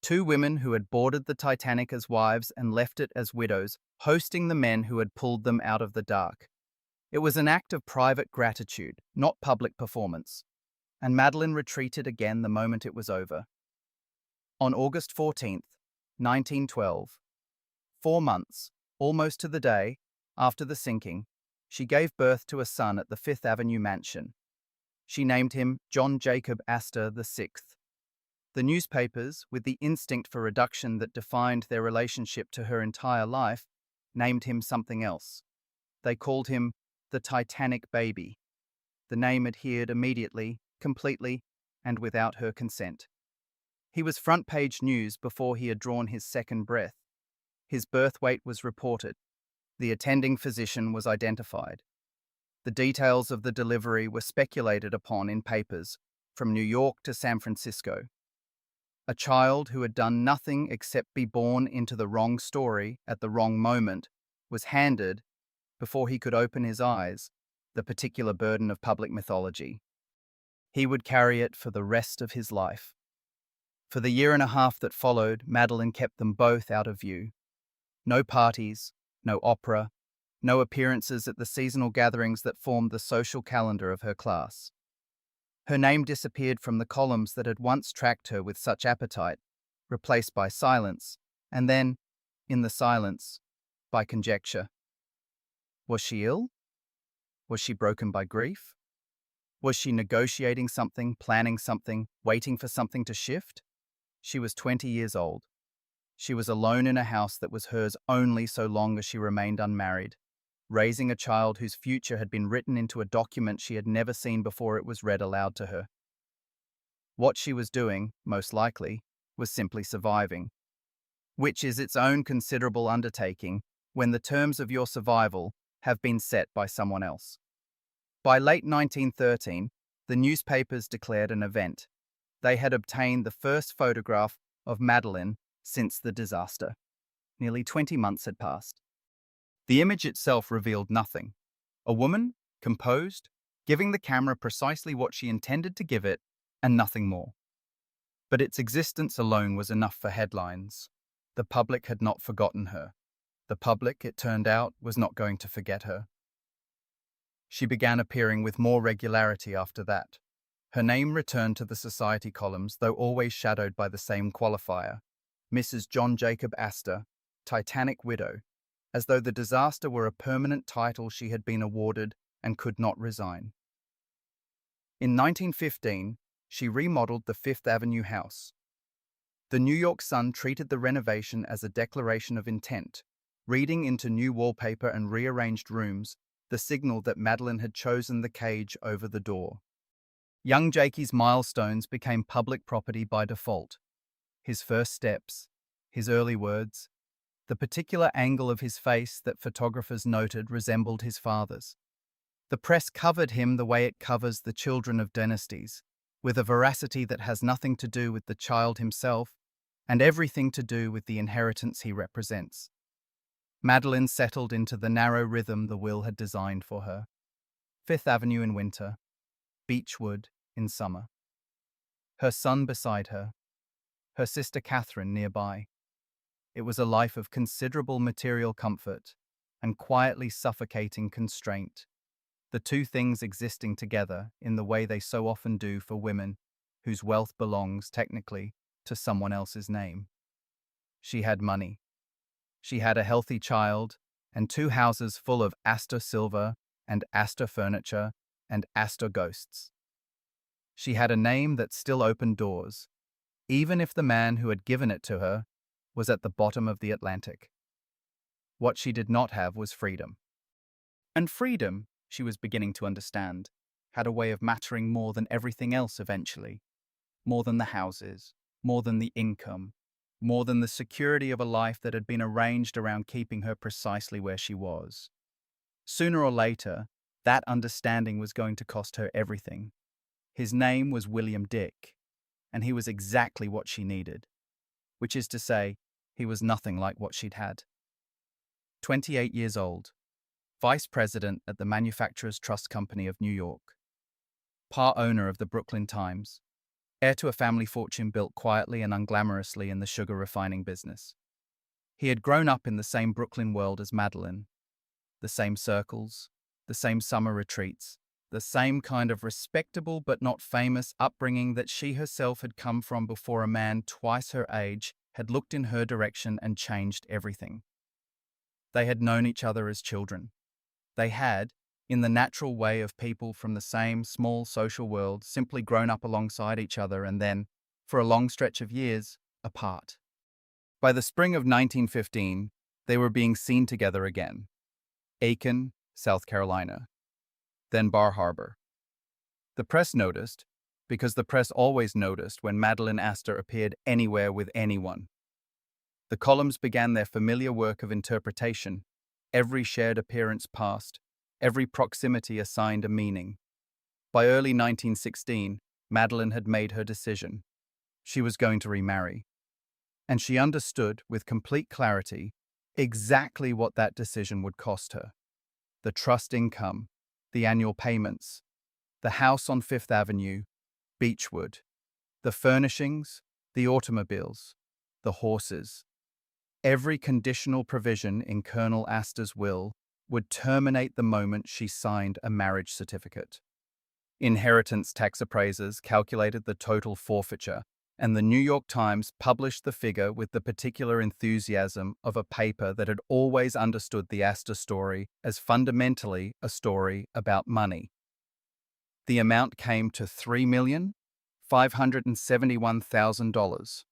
2 women who had boarded the Titanic as wives and left it as widows, hosting the men who had pulled them out of the dark. It was an act of private gratitude, not public performance, and Madeleine retreated again the moment it was over. On August 14th, 1912, 4 months, almost to the day, after the sinking, she gave birth to a son at the Fifth Avenue mansion. She named him John Jacob Astor VI. The newspapers, with the instinct for reduction that defined their relationship to her entire life, named him something else. They called him the Titanic baby. The name adhered immediately, completely, and without her consent. He was front-page news before he had drawn his second breath. His birth weight was reported. The attending physician was identified. The details of the delivery were speculated upon in papers, from New York to San Francisco. A child who had done nothing except be born into the wrong story at the wrong moment was handed, before he could open his eyes, the particular burden of public mythology. He would carry it for the rest of his life. For the year and a half that followed, Madeleine kept them both out of view. No parties, no opera, no appearances at the seasonal gatherings that formed the social calendar of her class. Her name disappeared from the columns that had once tracked her with such appetite, replaced by silence, and then, in the silence, by conjecture. Was she ill? Was she broken by grief? Was she negotiating something, planning something, waiting for something to shift? She was 20 years old. She was alone in a house that was hers only so long as she remained unmarried, raising a child whose future had been written into a document she had never seen before it was read aloud to her. What she was doing, most likely, was simply surviving. which is its own considerable undertaking when the terms of your survival have been set by someone else. By late 1913, the newspapers declared an event. They had obtained the first photograph of Madeleine since the disaster. Nearly 20 months had passed. The image itself revealed nothing. A woman, composed, giving the camera precisely what she intended to give it, and nothing more. But its existence alone was enough for headlines. The public had not forgotten her. The public, it turned out, was not going to forget her. She began appearing with more regularity after that. Her name returned to the society columns, though always shadowed by the same qualifier, Mrs. John Jacob Astor, Titanic widow, as though the disaster were a permanent title she had been awarded and could not resign. In 1915, she remodeled the Fifth Avenue house. The New York Sun treated the renovation as a declaration of intent, reading into new wallpaper and rearranged rooms the signal that Madeleine had chosen the cage over the door. Young Jakey's milestones became public property by default. His first steps, his early words, the particular angle of his face that photographers noted resembled his father's. The press covered him the way it covers the children of dynasties, with a veracity that has nothing to do with the child himself and everything to do with the inheritance he represents. Madeleine settled into the narrow rhythm the will had designed for her. Fifth Avenue in winter, Beechwood in summer. Her son beside her, her sister Catherine nearby. It was a life of considerable material comfort and quietly suffocating constraint, the two things existing together in the way they so often do for women whose wealth belongs, technically, to someone else's name. She had money. She had a healthy child and 2 houses full of Astor silver and Astor furniture and Astor ghosts. She had a name that still opened doors, even if the man who had given it to her was at the bottom of the Atlantic. What she did not have was freedom. And freedom, she was beginning to understand, had a way of mattering more than everything else eventually. More than the houses, more than the income, more than the security of a life that had been arranged around keeping her precisely where she was. Sooner or later, that understanding was going to cost her everything. His name was William Dick, and he was exactly what she needed, which is to say, he was nothing like what she'd had. 28 years old, vice president at the Manufacturers Trust Company of New York, part owner of the Brooklyn Times, heir to a family fortune built quietly and unglamorously in the sugar refining business. He had grown up in the same Brooklyn world as Madeleine, the same circles, the same summer retreats, the same kind of respectable but not famous upbringing that she herself had come from before a man twice her age had looked in her direction and changed everything. They had known each other as children. They had, in the natural way of people from the same small social world, simply grown up alongside each other and then, for a long stretch of years, apart. By the spring of 1915, they were being seen together again. Aiken, South Carolina, then Bar Harbor. The press noticed, because the press always noticed when Madeleine Astor appeared anywhere with anyone. The columns began their familiar work of interpretation. Every shared appearance passed, every proximity assigned a meaning. By early 1916, Madeleine had made her decision. She was going to remarry. And she understood, with complete clarity, exactly what that decision would cost her. The trust income, the annual payments, the house on Fifth Avenue, Beechwood, the furnishings, the automobiles, the horses. Every conditional provision in Colonel Astor's will would terminate the moment she signed a marriage certificate. Inheritance tax appraisers calculated the total forfeiture, and the New York Times published the figure with the particular enthusiasm of a paper that had always understood the Astor story as fundamentally a story about money. The amount came to $3,571,000.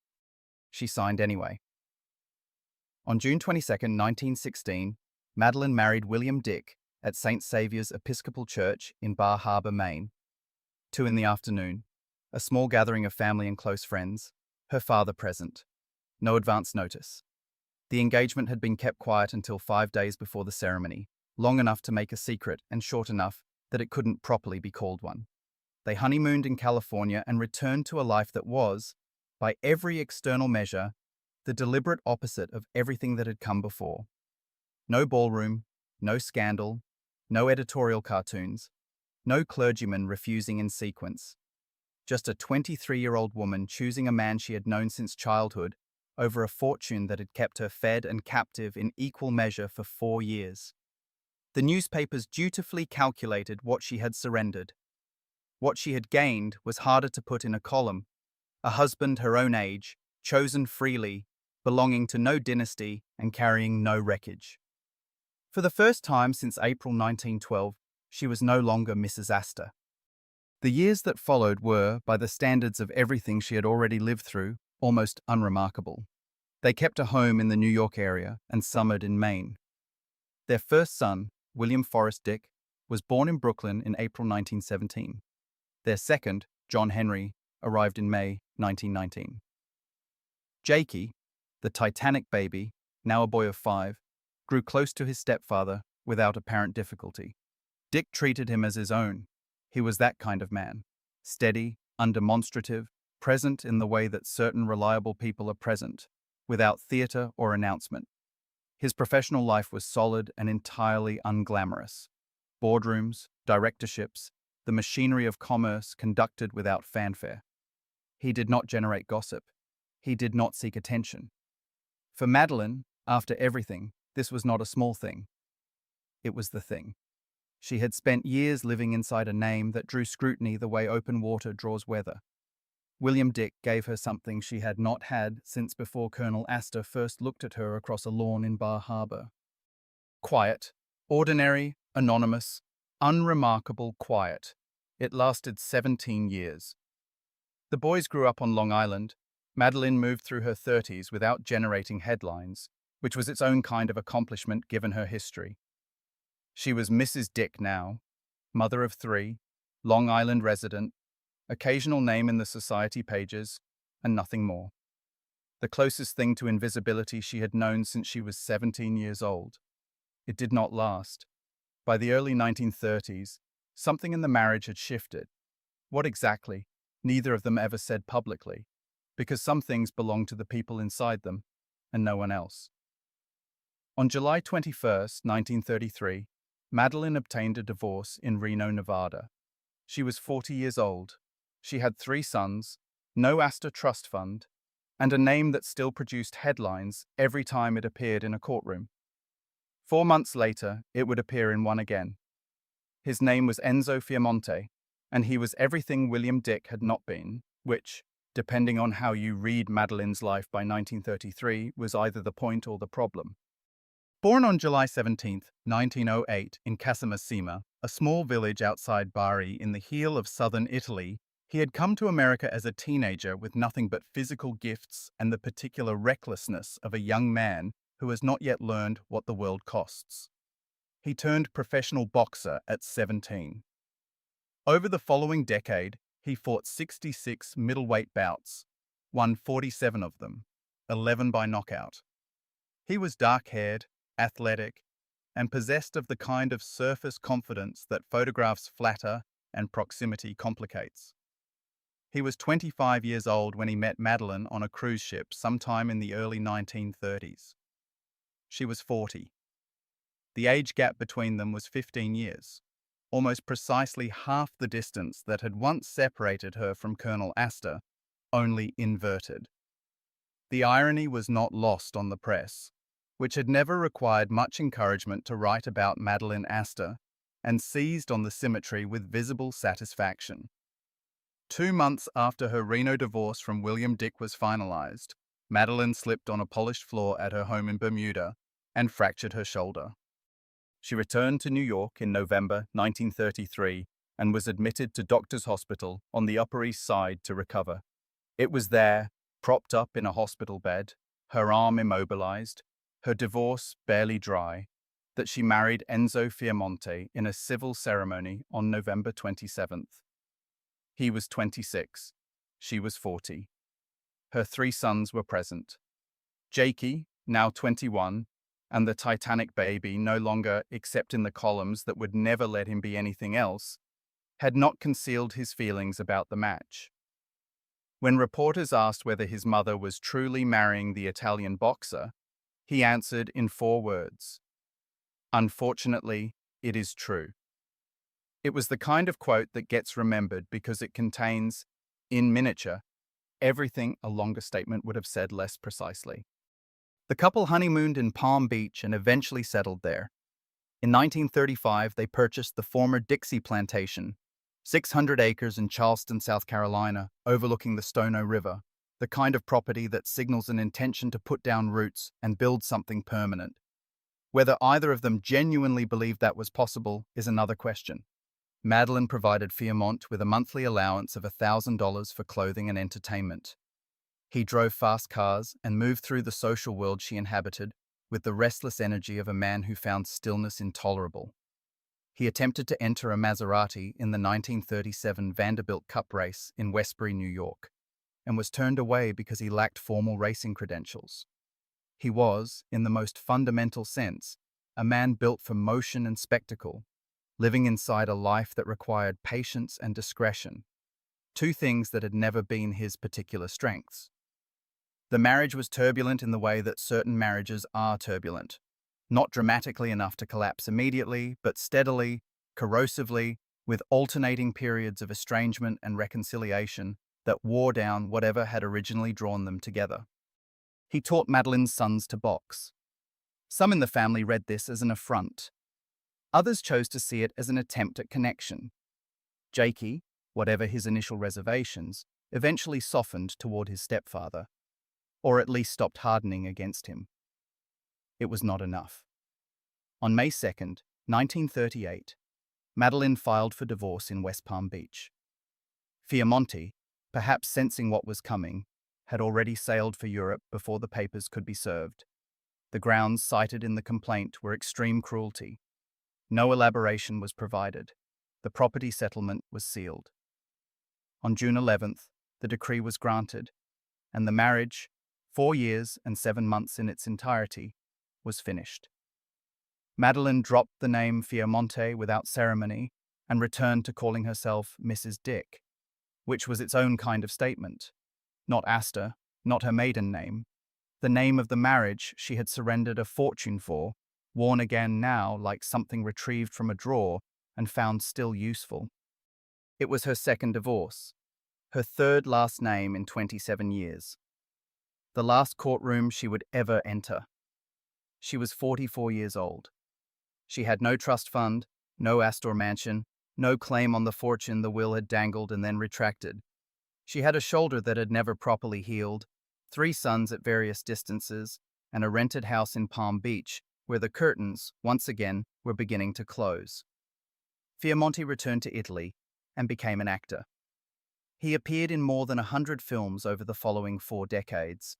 She signed anyway. On June 22, 1916, Madeleine married William Dick at St. Saviour's Episcopal Church in Bar Harbor, Maine. 2 in the afternoon, a small gathering of family and close friends, her father present. No advance notice. The engagement had been kept quiet until 5 days before the ceremony, long enough to make a secret and short enough that it couldn't properly be called one. They honeymooned in California and returned to a life that was, by every external measure, the deliberate opposite of everything that had come before. No ballroom, no scandal, no editorial cartoons, no clergyman refusing in sequence. Just a 23-year-old woman choosing a man she had known since childhood over a fortune that had kept her fed and captive in equal measure for 4 years. The newspapers dutifully calculated what she had surrendered. What she had gained was harder to put in a column. A husband her own age, chosen freely, belonging to no dynasty and carrying no wreckage. For the first time since April 1912, she was no longer Mrs. Astor. The years that followed were, by the standards of everything she had already lived through, almost unremarkable. They kept a home in the New York area and summered in Maine. Their first son, William Forrest Dick, was born in Brooklyn in April 1917. Their second, John Henry, arrived in May 1919. Jakey, the Titanic baby, now a boy of 5, grew close to his stepfather without apparent difficulty. Dick treated him as his own. He was that kind of man, steady, undemonstrative, present in the way that certain reliable people are present, without theater or announcement. His professional life was solid and entirely unglamorous. Boardrooms, directorships, the machinery of commerce conducted without fanfare. He did not generate gossip. He did not seek attention. For Madeleine, after everything, this was not a small thing. It was the thing. She had spent years living inside a name that drew scrutiny the way open water draws weather. William Dick gave her something she had not had since before Colonel Astor first looked at her across a lawn in Bar Harbor. Quiet, ordinary, anonymous, unremarkable quiet. It lasted 17 years. The boys grew up on Long Island. Madeleine moved through her 30s without generating headlines, which was its own kind of accomplishment given her history. She was Mrs. Dick now, mother of 3, Long Island resident, occasional name in the society pages, and nothing more. The closest thing to invisibility she had known since she was 17 years old. It did not last. By the early 1930s, something in the marriage had shifted. What exactly? Neither of them ever said publicly, because some things belong to the people inside them, and no one else. On July 21, 1933, Madeleine obtained a divorce in Reno, Nevada. She was 40 years old. She had 3 sons, no Astor Trust Fund, and a name that still produced headlines every time it appeared in a courtroom. 4 months later, it would appear in one again. His name was Enzo Fiamonte, and he was everything William Dick had not been, which, depending on how you read Madeleine's life by 1933, was either the point or the problem. Born on July 17, 1908, in Casamassima, a small village outside Bari in the heel of southern Italy, he had come to America as a teenager with nothing but physical gifts and the particular recklessness of a young man who has not yet learned what the world costs. He turned professional boxer at 17. Over the following decade, he fought 66 middleweight bouts, won 47 of them, 11 by knockout. He was dark-haired, athletic, and possessed of the kind of surface confidence that photographs flatter and proximity complicates. He was 25 years old when he met Madeleine on a cruise ship sometime in the early 1930s. She was 40. The age gap between them was 15 years, almost precisely half the distance that had once separated her from Colonel Astor, only inverted. The irony was not lost on the press, which had never required much encouragement to write about Madeleine Astor, and seized on the symmetry with visible satisfaction. 2 months after her Reno divorce from William Dick was finalized, Madeleine slipped on a polished floor at her home in Bermuda and fractured her shoulder. She returned to New York in November 1933 and was admitted to Doctors Hospital on the Upper East Side to recover. It was there, propped up in a hospital bed, her arm immobilized, her divorce barely dry, that she married Enzo Fiamonte in a civil ceremony on November 27th. He was 26. She was 40. Her 3 sons were present. Jakey, now 21, and the Titanic baby no longer except in the columns that would never let him be anything else, had not concealed his feelings about the match. When reporters asked whether his mother was truly marrying the Italian boxer, he answered in 4 words: "Unfortunately, it is true." It was the kind of quote that gets remembered because it contains, in miniature, everything a longer statement would have said less precisely. The couple honeymooned in Palm Beach and eventually settled there. In 1935, they purchased the former Dixie Plantation, 600 acres in Charleston, South Carolina, overlooking the Stono River, the kind of property that signals an intention to put down roots and build something permanent. Whether either of them genuinely believed that was possible is another question. Madeleine provided Fiamont with a monthly allowance of $1,000 for clothing and entertainment. He drove fast cars and moved through the social world she inhabited with the restless energy of a man who found stillness intolerable. He attempted to enter a Maserati in the 1937 Vanderbilt Cup race in Westbury, New York, and was turned away because he lacked formal racing credentials. He was, in the most fundamental sense, a man built for motion and spectacle, living inside a life that required patience and discretion, 2 things that had never been his particular strengths. The marriage was turbulent in the way that certain marriages are turbulent, not dramatically enough to collapse immediately, but steadily, corrosively, with alternating periods of estrangement and reconciliation that wore down whatever had originally drawn them together. He taught Madeleine's sons to box. Some in the family read this as an affront. Others chose to see it as an attempt at connection. Jakey, whatever his initial reservations, eventually softened toward his stepfather, or at least stopped hardening against him. It was not enough. On May 2nd, 1938, Madeleine filed for divorce in West Palm Beach. Fiamonte, perhaps sensing what was coming, had already sailed for Europe before the papers could be served. The grounds cited in the complaint were extreme cruelty. No elaboration was provided. The property settlement was sealed. On June 11th, the decree was granted, and the marriage, 4 years and 7 months in its entirety, was finished. Madeleine dropped the name Fiamonte without ceremony and returned to calling herself Mrs. Dick, which was its own kind of statement. Not Astor, not her maiden name. The name of the marriage she had surrendered a fortune for, worn again now like something retrieved from a drawer and found still useful. It was her second divorce, her third last name in 27 years. The last courtroom she would ever enter. She was 44 years old. She had no trust fund, no Astor mansion, no claim on the fortune the will had dangled and then retracted. She had a shoulder that had never properly healed, 3 sons at various distances, and a rented house in Palm Beach, where the curtains, once again, were beginning to close. Fiamonte returned to Italy and became an actor. He appeared in more than 100 films over the following 4 decades,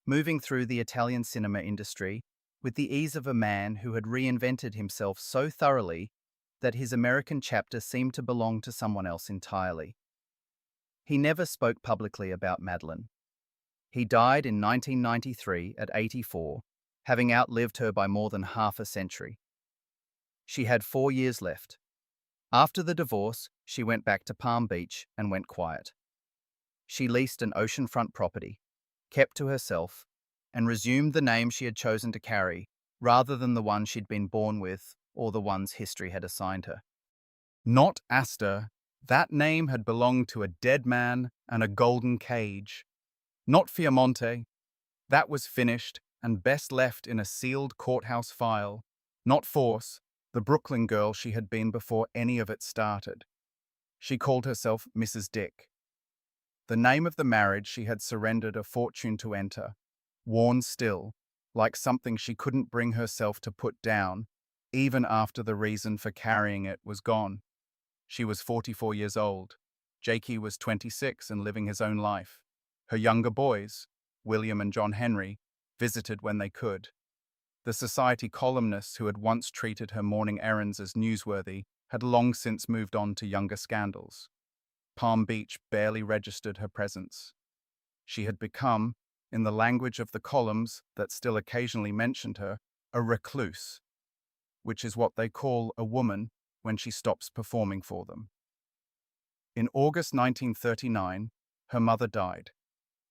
moving through the Italian cinema industry with the ease of a man who had reinvented himself so thoroughly that his American chapter seemed to belong to someone else entirely. He never spoke publicly about Madeleine. He died in 1993 at 84, having outlived her by more than half a century. She had 4 years left. After the divorce, she went back to Palm Beach and went quiet. She leased an oceanfront property, kept to herself, and resumed the name she had chosen to carry, rather than the one she'd been born with or the ones history had assigned her. Not Astor. That name had belonged to a dead man and a golden cage. Not Fiamonte. That was finished and best left in a sealed courthouse file. Not Force, the Brooklyn girl she had been before any of it started. She called herself Mrs. Dick. The name of the marriage she had surrendered a fortune to enter, worn still, like something she couldn't bring herself to put down, even after the reason for carrying it was gone. She was 44 years old. Jakey was 26 and living his own life. Her younger boys, William and John Henry, visited when they could. The society columnists who had once treated her morning errands as newsworthy had long since moved on to younger scandals. Palm Beach barely registered her presence. She had become, in the language of the columns that still occasionally mentioned her, a recluse, which is what they call a woman when she stops performing for them. In August 1939, her mother died.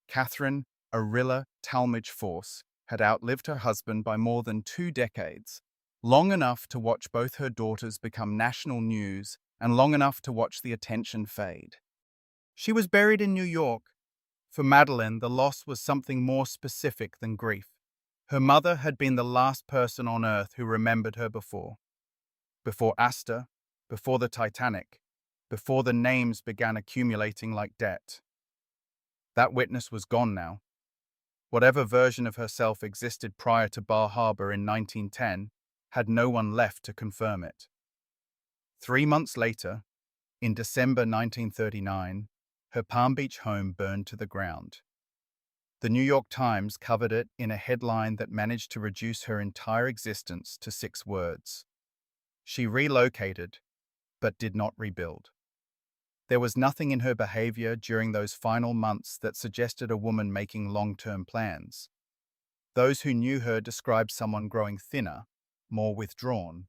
Catherine Arilla Talmage Force had outlived her husband by more than 2 decades, long enough to watch both her daughters become national news and long enough to watch the attention fade. She was buried in New York. For Madeleine, the loss was something more specific than grief. Her mother had been the last person on earth who remembered her before. Before Astor, before the Titanic, before the names began accumulating like debt. That witness was gone now. Whatever version of herself existed prior to Bar Harbor in 1910 had no one left to confirm it. 3 months later, in December 1939, her Palm Beach home burned to the ground. The New York Times covered it in a headline that managed to reduce her entire existence to 6 words. She relocated, but did not rebuild. There was nothing in her behavior during those final months that suggested a woman making long-term plans. Those who knew her described someone growing thinner, more withdrawn,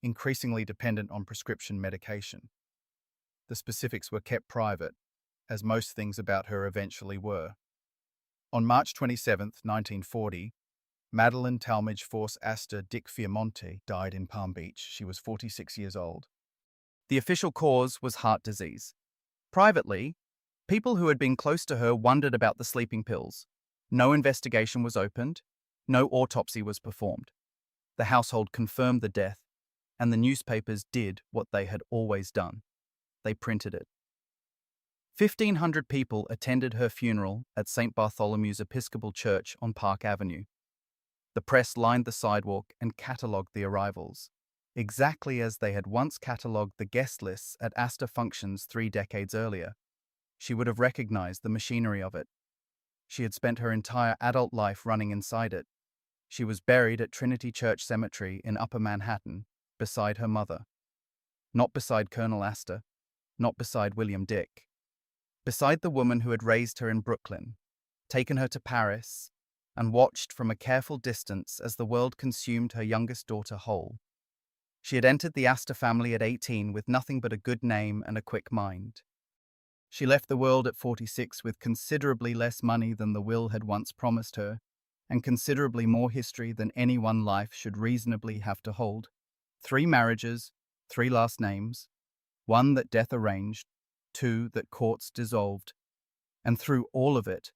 increasingly dependent on prescription medication. The specifics were kept private, as most things about her eventually were. On March 27, 1940, Madeleine Talmage Force Astor Dick Fiamonte died in Palm Beach. She was 46 years old. The official cause was heart disease. Privately, people who had been close to her wondered about the sleeping pills. No investigation was opened, no autopsy was performed. The household confirmed the death, and the newspapers did what they had always done. They printed it. 1,500 people attended her funeral at St. Bartholomew's Episcopal Church on Park Avenue. The press lined the sidewalk and catalogued the arrivals, exactly as they had once catalogued the guest lists at Astor functions 3 decades earlier. She would have recognized the machinery of it. She had spent her entire adult life running inside it. She was buried at Trinity Church Cemetery in Upper Manhattan, beside her mother. Not beside Colonel Astor, not beside William Dick. Beside the woman who had raised her in Brooklyn, taken her to Paris, and watched from a careful distance as the world consumed her youngest daughter whole. She had entered the Astor family at 18 with nothing but a good name and a quick mind. She left the world at 46 with considerably less money than the will had once promised her, and considerably more history than any one life should reasonably have to hold. 3 marriages, 3 last names, 1 that death arranged, 2 that courts dissolved, and through all of it,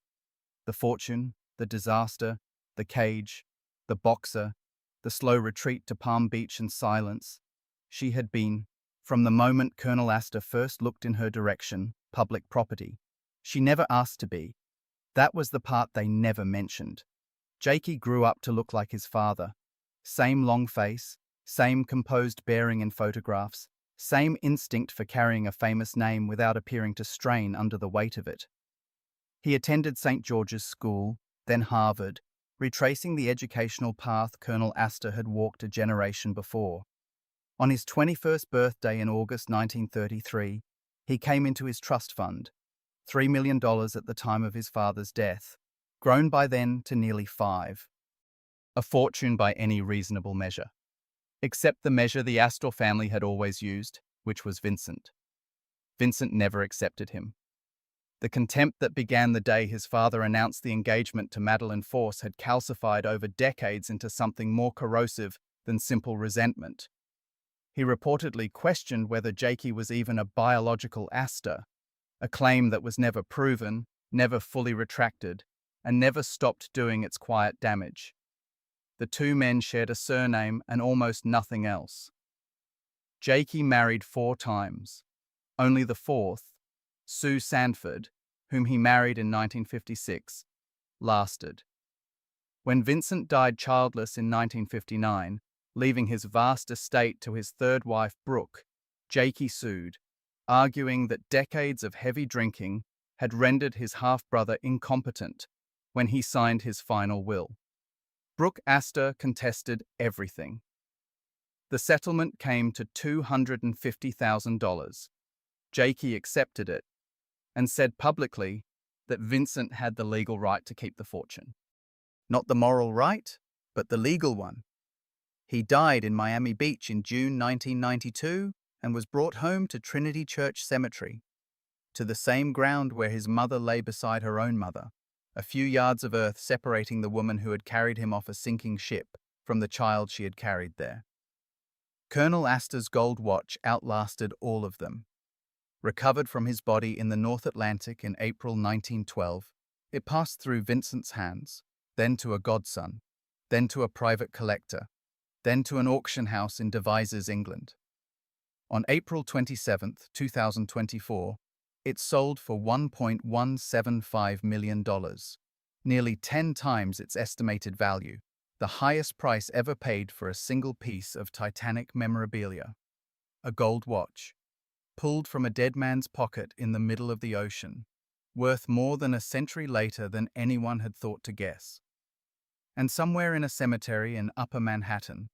the fortune, the disaster, the cage, the boxer, the slow retreat to Palm Beach and silence, she had been, from the moment Colonel Astor first looked in her direction, public property. She never asked to be. That was the part they never mentioned. Jakey grew up to look like his father. Same long face, same composed bearing in photographs, same instinct for carrying a famous name without appearing to strain under the weight of it. He attended St. George's School, then Harvard, retracing the educational path Colonel Astor had walked a generation before. On his 21st birthday in August 1933, he came into his trust fund, $3 million at the time of his father's death, grown by then to nearly 5. A fortune by any reasonable measure. Except the measure the Astor family had always used, which was Vincent. Vincent never accepted him. The contempt that began the day his father announced the engagement to Madeleine Force had calcified over decades into something more corrosive than simple resentment. He reportedly questioned whether Jakey was even a biological Astor, a claim that was never proven, never fully retracted, and never stopped doing its quiet damage. The 2 men shared a surname and almost nothing else. Jakey married 4 times. Only the 4th, Sue Sanford, whom he married in 1956, lasted. When Vincent died childless in 1959, leaving his vast estate to his 3rd wife, Brooke, Jakey sued, arguing that decades of heavy drinking had rendered his half-brother incompetent when he signed his final will. Brooke Astor contested everything. The settlement came to $250,000. Jakey accepted it and said publicly, that Vincent had the legal right to keep the fortune. Not the moral right, but the legal one. He died in Miami Beach in June 1992 and was brought home to Trinity Church Cemetery, to the same ground where his mother lay beside her own mother, a few yards of earth separating the woman who had carried him off a sinking ship from the child she had carried there. Colonel Astor's gold watch outlasted all of them. Recovered from his body in the North Atlantic in April 1912, it passed through Vincent's hands, then to a godson, then to a private collector, then to an auction house in Devizes, England. On April 27, 2024, it sold for $1.175 million, nearly 10 times its estimated value, the highest price ever paid for a single piece of Titanic memorabilia. A gold watch, pulled from a dead man's pocket in the middle of the ocean, worth more than a century later than anyone had thought to guess. And somewhere in a cemetery in Upper Manhattan,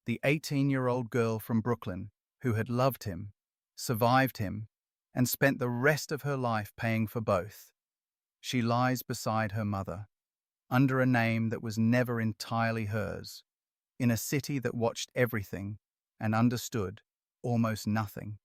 the 18-year-old girl from Brooklyn, who had loved him, survived him, and spent the rest of her life paying for both. She lies beside her mother, under a name that was never entirely hers, in a city that watched everything and understood almost nothing.